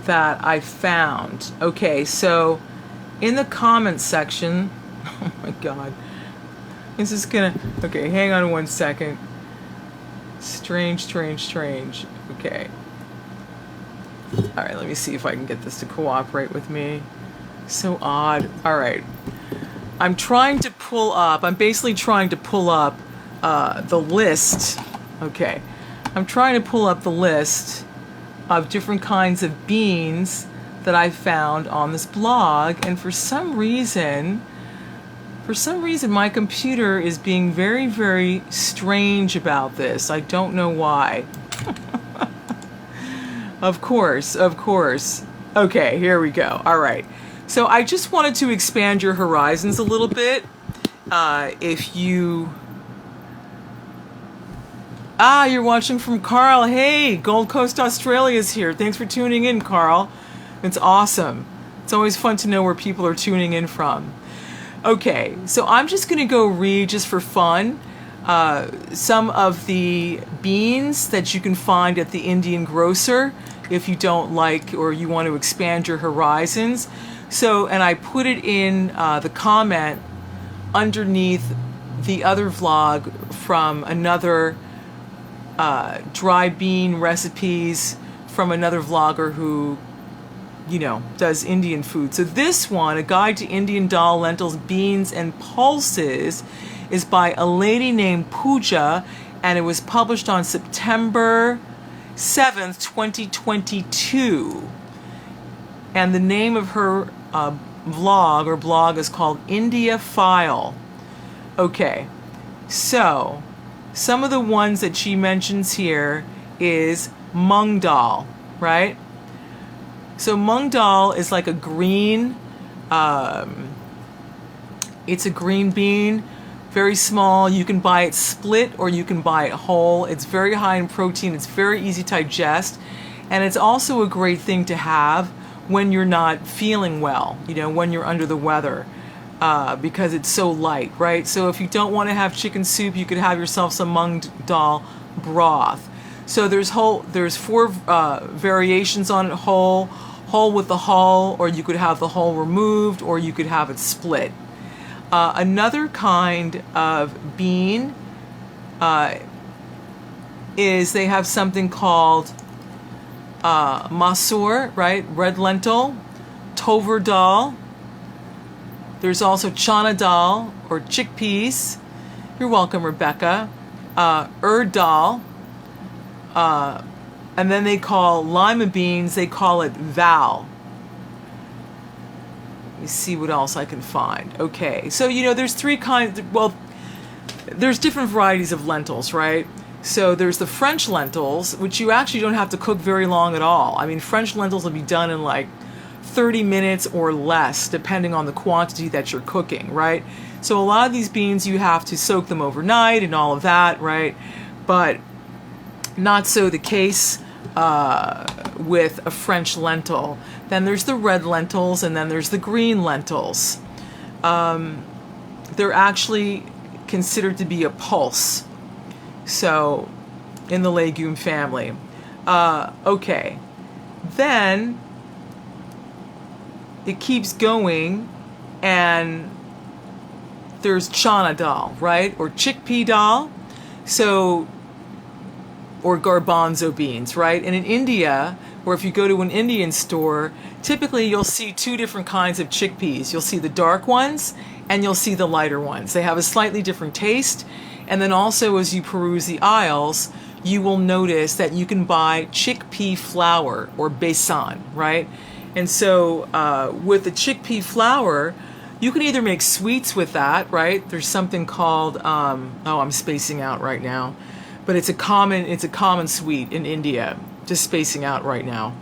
S1: that I found. Okay, so in the comments section, oh my God, this is gonna, okay, hang on one second. Strange. Okay. All right, let me see if I can get this to cooperate with me. So odd. All right. I'm basically trying to pull up the list. Okay. I'm trying to pull up the list of different kinds of beans that I found on this blog, and for some reason my computer is being very, very strange about this. I don't know why. Of course. Okay, here we go. All right. So I just wanted to expand your horizons a little bit. If you... you're watching from Carl. Hey, Gold Coast, Australia is here. Thanks for tuning in, Carl. It's awesome. It's always fun to know where people are tuning in from. Okay, so I'm just going to go read, just for fun, some of the beans that you can find at the Indian grocer if you don't like, or you want to expand your horizons. So, and I put it in the comment underneath the other vlog from another dry bean recipes from another vlogger who, you know, does Indian food. So this one, A Guide to Indian Dal, Lentils, Beans, and Pulses, is by a lady named Pooja, and it was published on September 7th, 2022. And the name of her blog is called India File. Okay, so some of the ones that she mentions here is mung dal, right? So mung dal is like a green It's a green bean, very small. You can buy it split or you can buy it whole. It's very high in protein. It's very easy to digest. And it's also a great thing to have when you're not feeling well, you know, when you're under the weather, because it's so light, right? So if you don't want to have chicken soup, you could have yourself some mung dal broth. So there's 4 variations on it: whole with the hull, or you could have the hull removed, or you could have it split. Another kind of bean is they have something called masoor, right? Red lentil, tover dal. There's also chana dal or chickpeas. You're welcome, Rebecca. Dal. And then they call lima beans, they call it val. Let me see what else I can find. Okay, so you know there's 3 kinds, well, there's different varieties of lentils, right? So there's the French lentils, which you actually don't have to cook very long at all. I mean, French lentils will be done in like 30 minutes or less, depending on the quantity that you're cooking, right? So a lot of these beans, you have to soak them overnight and all of that, right? But not so the case with a French lentil. Then there's the red lentils, and then there's the green lentils. They're actually considered to be a pulse, so in the legume family. Okay, then it keeps going, and there's chana dal, right, or chickpea dal, so, or garbanzo beans, right? And in India, or if you go to an Indian store, typically you'll see 2 different kinds of chickpeas. You'll see the dark ones and you'll see the lighter ones. They have a slightly different taste. And then also as you peruse the aisles, you will notice that you can buy chickpea flour or besan, right? And so with the chickpea flour, you can either make sweets with that, right? There's something called, oh, I'm spacing out right now, but it's a common sweet in India. Just spacing out right now.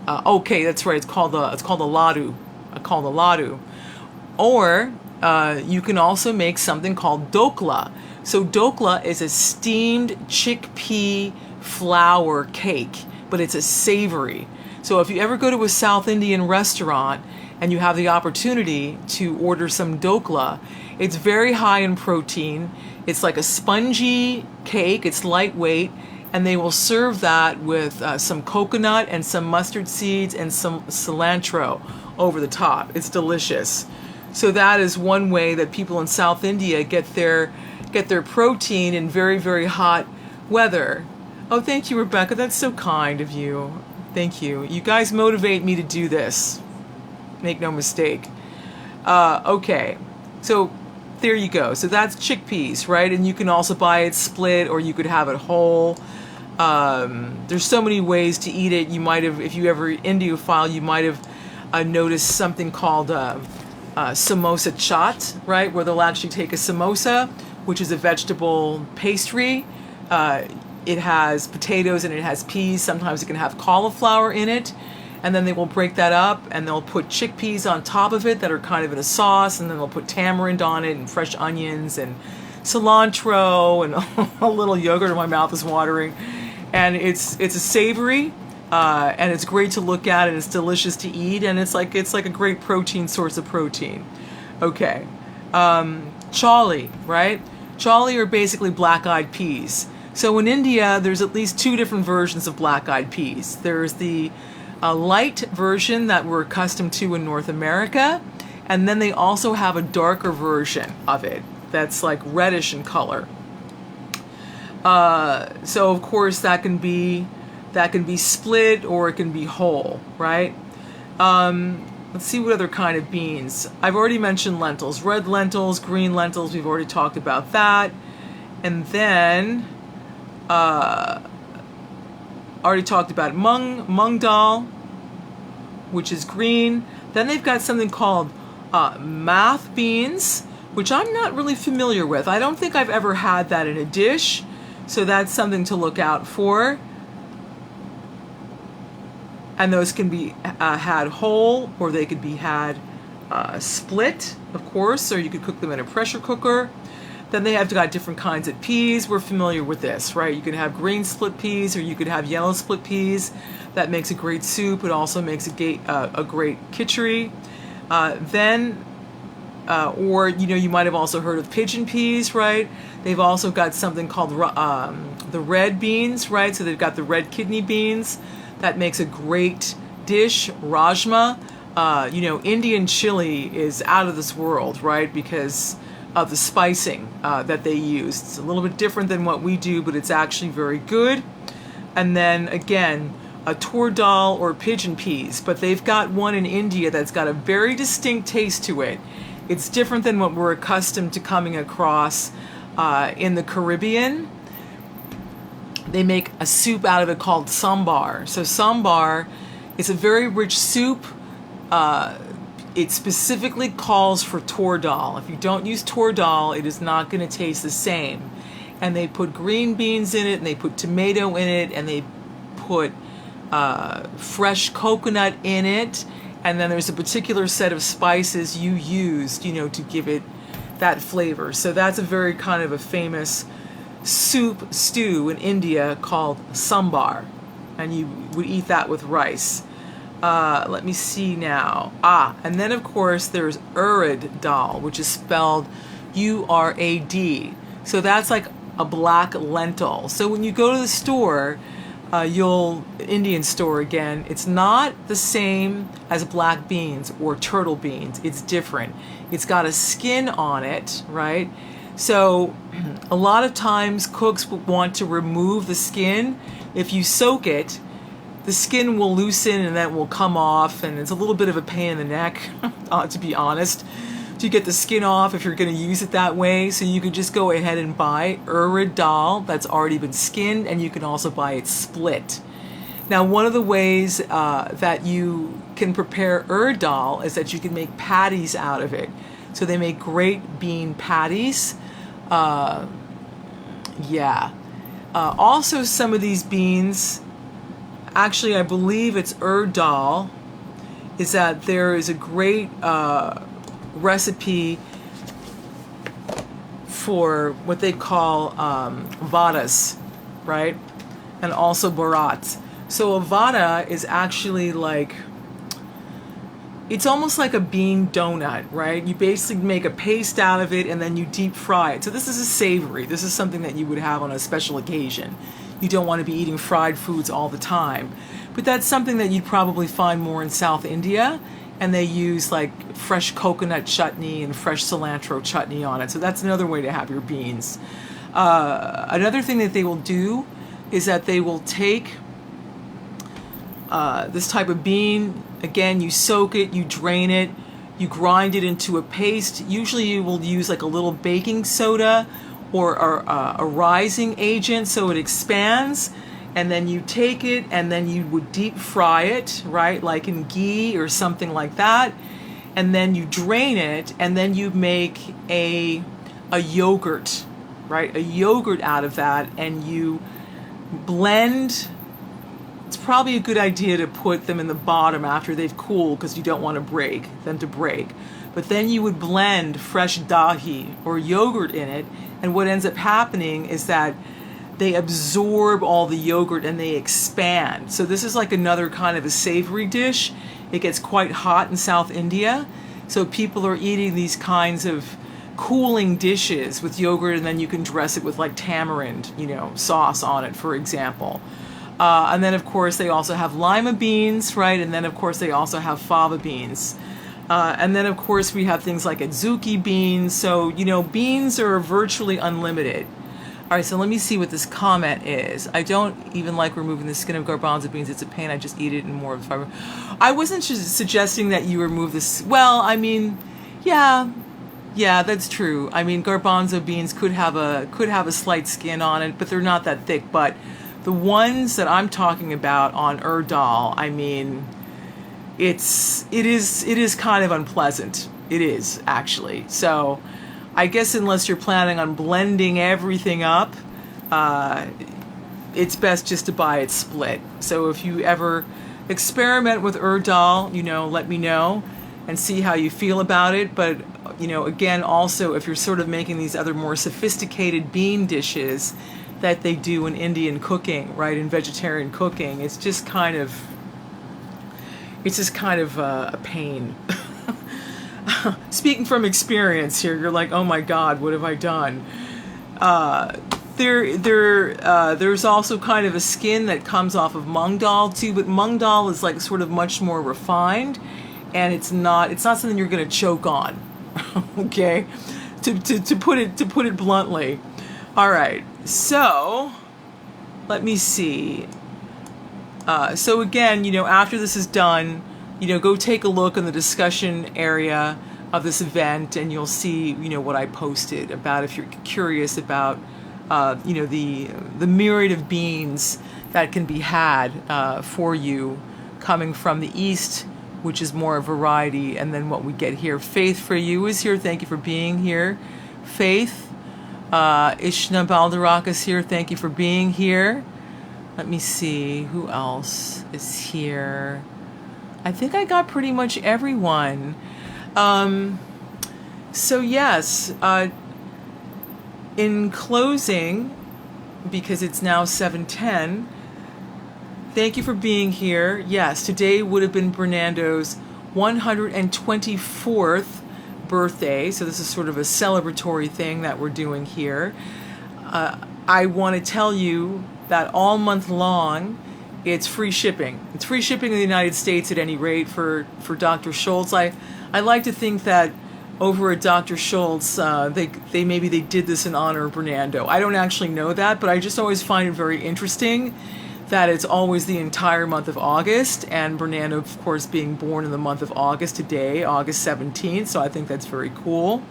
S1: Okay, that's right. It's called a laddu. Called a laddu. Or you can also make something called dokla. So dokla is a steamed chickpea flour cake, but it's a savory. So if you ever go to a South Indian restaurant and you have the opportunity to order some dokla, it's very high in protein. It's like a spongy cake. It's lightweight. And they will serve that with some coconut and some mustard seeds and some cilantro over the top. It's delicious. So that is one way that people in South India get their protein in very, very hot weather. Oh, thank you, Rebecca. That's so kind of you. Thank you. You guys motivate me to do this. Make no mistake. Okay, so there you go. So that's chickpeas, right? And you can also buy it split, or you could have it whole. There's so many ways to eat it. You might have, if you ever Indiophile, you might have noticed something called samosa chaat, right? Where they'll actually take a samosa, which is a vegetable pastry. It has potatoes and it has peas. Sometimes it can have cauliflower in it. And then they will break that up and they'll put chickpeas on top of it that are kind of in a sauce. And then they'll put tamarind on it and fresh onions and cilantro and a little yogurt. My mouth is watering. And it's a savory, and it's great to look at, and it's delicious to eat, and it's like a great protein source of protein. Okay, chawli, right? Chawli are basically black-eyed peas. So in India, there's at least 2 different versions of black-eyed peas. There's the light version that we're accustomed to in North America, and then they also have a darker version of it that's like reddish in color. So of course that can be split or it can be whole, right? Let's see what other kind of beans. I've already mentioned lentils, red lentils, green lentils. We've already talked about that. And then already talked about mung dal, which is green. Then they've got something called math beans, which I'm not really familiar with. I don't think I've ever had that in a dish. So that's something to look out for. And those can be had whole, or they could be had split, of course, or you could cook them in a pressure cooker. Then they have got different kinds of peas. We're familiar with this, right? You can have green split peas or you could have yellow split peas. That makes a great soup. It also makes a great khichdi. Or, you might have also heard of pigeon peas, right? They've also got something called the red beans, right? So they've got the red kidney beans. That makes a great dish. Rajma. Indian chili is out of this world, right? Because of the spicing that they use. It's a little bit different than what we do, but it's actually very good. And then again, a tur dal or pigeon peas, but they've got one in India that's got a very distinct taste to it. It's different than what we're accustomed to coming across in the Caribbean. They make a soup out of it called sambar. So sambar is a very rich soup. It specifically calls for tur dal. If you don't use tur dal, it is not going to taste the same. And they put green beans in it, and they put tomato in it, and they put fresh coconut in it. And then there's a particular set of spices you used, to give it that flavor. So that's a very kind of a famous stew in India called sambar. And you would eat that with rice. Let me see now. And then of course there's urad dal, which is spelled U-R-A-D. So that's like a black lentil. So when you go to the store, Indian store again, it's not the same as black beans or turtle beans. It's different. It's got a skin on it, right? So a lot of times cooks want to remove the skin. If you soak it, the skin will loosen and that will come off, and it's a little bit of a pain in the neck, to be honest, to get the skin off if you're going to use it that way. So you could just go ahead and buy urad dal that's already been skinned, and you can also buy it split. Now, one of the ways that you can prepare urad dal is that you can make patties out of it. So they make great bean patties. Also, some of these beans, actually, I believe it's urad dal, is that there is a great recipe for what they call vadas, right? And also barats. So a vada is actually like, it's almost like a bean donut, right? You basically make a paste out of it and then you deep fry it. So this is a savory. This is something that you would have on a special occasion. You don't want to be eating fried foods all the time. But that's something that you'd probably find more in South India. And they use like fresh coconut chutney and fresh cilantro chutney on it. So that's another way to have your beans. Another thing that they will do is that they will take this type of bean. Again, you soak it, you drain it, you grind it into a paste. Usually you will use like a little baking soda or a rising agent so it expands. And then you take it and then you would deep fry it, right? Like in ghee or something like that. And then you drain it and then you make a yogurt, right? A yogurt out of that, and you blend. It's probably a good idea to put them in the bottom after they've cooled because you don't want them to break. But then you would blend fresh dahi or yogurt in it, and what ends up happening is that they absorb all the yogurt and they expand. So this is like another kind of a savory dish. It gets quite hot in South India. So people are eating these kinds of cooling dishes with yogurt, and then you can dress it with like tamarind, sauce on it, for example. And then of course they also have lima beans, right? And then of course they also have fava beans. And then of course we have things like adzuki beans. So, beans are virtually unlimited. All right, so let me see what this comment is. I don't even like removing the skin of garbanzo beans. It's a pain. I just eat it in more of the fiber. I wasn't suggesting that you remove this. Well, I mean, yeah, that's true. I mean, garbanzo beans could have a slight skin on it, but they're not that thick. But the ones that I'm talking about on urad dal, I mean, it is kind of unpleasant. It is, actually. So I guess unless you're planning on blending everything up, it's best just to buy it split. So if you ever experiment with urad dal, let me know. and see how you feel about it. But, you know, again, also, if you're sort of making these other more sophisticated bean dishes that they do in Indian cooking, right, in vegetarian cooking, it's just kind of a pain. Speaking from experience here, you're like, oh my God, what have I done? There's also kind of a skin that comes off of mung dal too, but mung dal is like sort of much more refined, and it's not something you're going to choke on. Okay, to put it bluntly. All right, so let me see. So again, you know, after this is done, you know, go take a look in the discussion area of this event, and you'll see, you know, what I posted about, if you're curious about, you know, the myriad of beans that can be had for you coming from the East, which is more a variety, and then what we get here. Faith for you is here. Thank you for being here. Faith. Ishna Baldarak is here. Thank you for being here. Let me see. Who else is here? I think I got pretty much everyone. So yes, in closing, because it's now 7:10, thank you for being here. Yes, today would have been Bernando's 124th birthday, so this is sort of a celebratory thing that we're doing here. I want to tell you that all month long, it's free shipping. It's free shipping in the United States at any rate for Dr. Schultz. I like to think that over at Dr. Schultz, they maybe they did this in honor of Bernando. I don't actually know that, but I just always find it very interesting that it's always the entire month of August, and Bernando, of course, being born in the month of August today, August 17th, so I think that's very cool.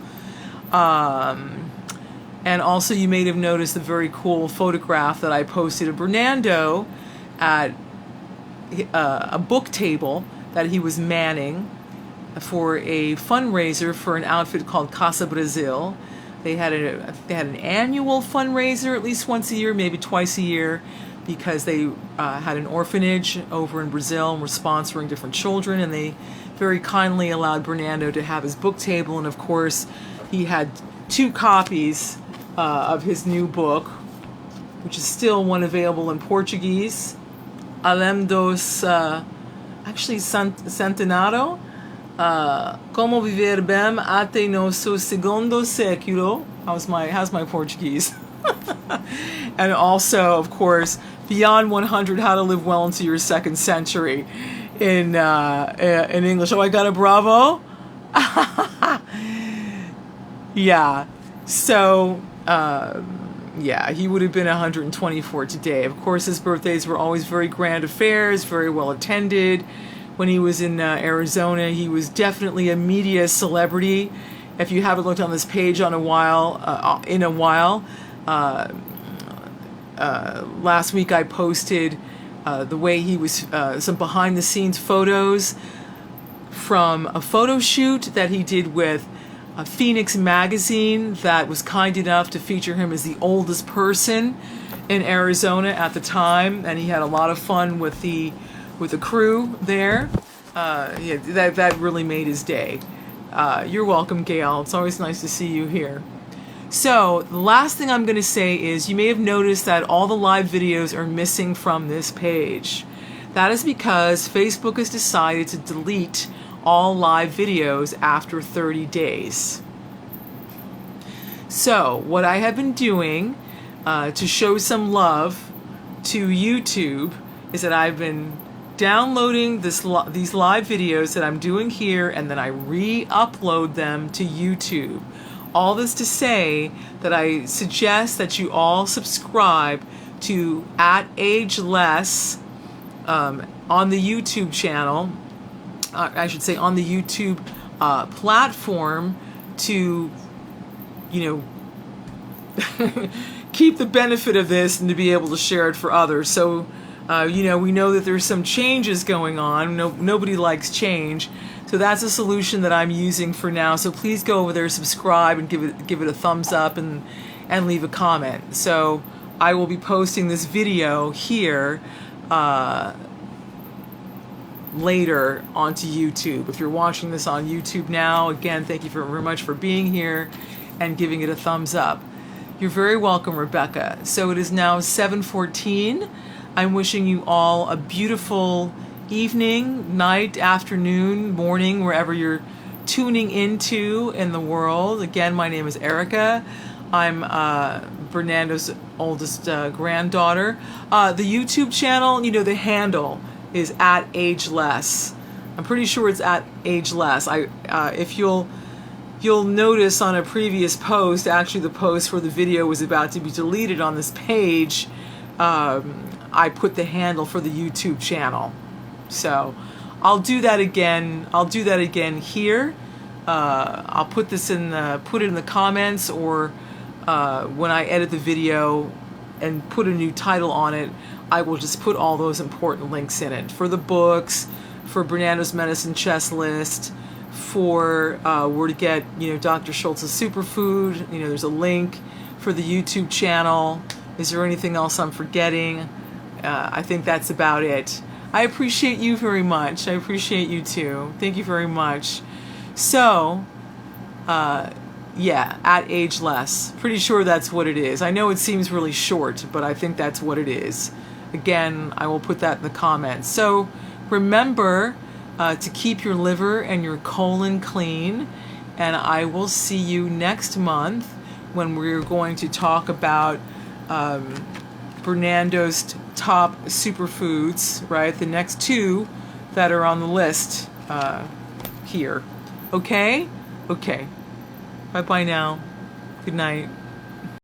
S1: And also you may have noticed the very cool photograph that I posted of Bernando at a book table that he was manning for a fundraiser for an outfit called Casa Brasil. They had an annual fundraiser at least once a year, maybe twice a year, because they had an orphanage over in Brazil and were sponsoring different children, and they very kindly allowed Bernando to have his book table. And of course, he had 2 copies of his new book, which is still one available in Portuguese, Além dos, actually Centenário, Como Viver Bem até Nosso Segundo Século. How's my Portuguese? And also, of course, Beyond 100, How to Live Well into Your Second Century in English. Oh, I got a bravo? Yeah. So, yeah, he would have been 124 today. Of course, his birthdays were always very grand affairs, very well attended. When he was in Arizona, he was definitely a media celebrity. If you haven't looked on this page in a while, last week I posted the way he was, some behind the scenes photos from a photo shoot that he did with Phoenix magazine that was kind enough to feature him as the oldest person in Arizona at the time, and he had a lot of fun with the crew there. Yeah, that really made his day. You're welcome, Gail. It's always nice to see you here. So the last thing I'm going to say is, you may have noticed that all the live videos are missing from this page. That is because Facebook has decided to delete all live videos after 30 days. So what I have been doing to show some love to YouTube is that I've been downloading these live videos that I'm doing here, and then I re-upload them to YouTube. All this to say that I suggest that you all subscribe to @ageless on the YouTube channel. I should say on the YouTube platform, to, you know, keep the benefit of this and to be able to share it for others. So, you know, we know that there's some changes going on. Nobody likes change. So that's a solution that I'm using for now. So please go over there, subscribe, and give it a thumbs up, and leave a comment. So I will be posting this video here later onto YouTube. If you're watching this on YouTube now, again, thank you very much for being here and giving it a thumbs up. You're very welcome, Rebecca. So it is now 7:14. I'm wishing you all a beautiful evening, night, afternoon, morning, wherever you're tuning into in the world. Again, my name is Erica. I'm Bernando's oldest granddaughter. The YouTube channel, the handle is @ageless. I'm pretty sure it's @ageless. If you'll notice on a previous post, actually the post where the video was about to be deleted on this page, I put the handle for the YouTube channel. So I'll do that again. I'll do that again here. I'll put this put it in the comments, or when I edit the video and put a new title on it, I will just put all those important links in it for the books, for Bernando's medicine chest list, for where to get Dr. Schultz's superfood. There's a link for the YouTube channel. Is there anything else I'm forgetting? I think that's about it. I appreciate you very much. I appreciate you too. Thank you very much. So, yeah, @ageless. Pretty sure that's what it is. I know it seems really short, but I think that's what it is. Again, I will put that in the comments. So remember to keep your liver and your colon clean, and I will see you next month when we're going to talk about Bernando's top superfoods, right? The next two that are on the list here. Okay? Okay. Bye-bye now. Good night.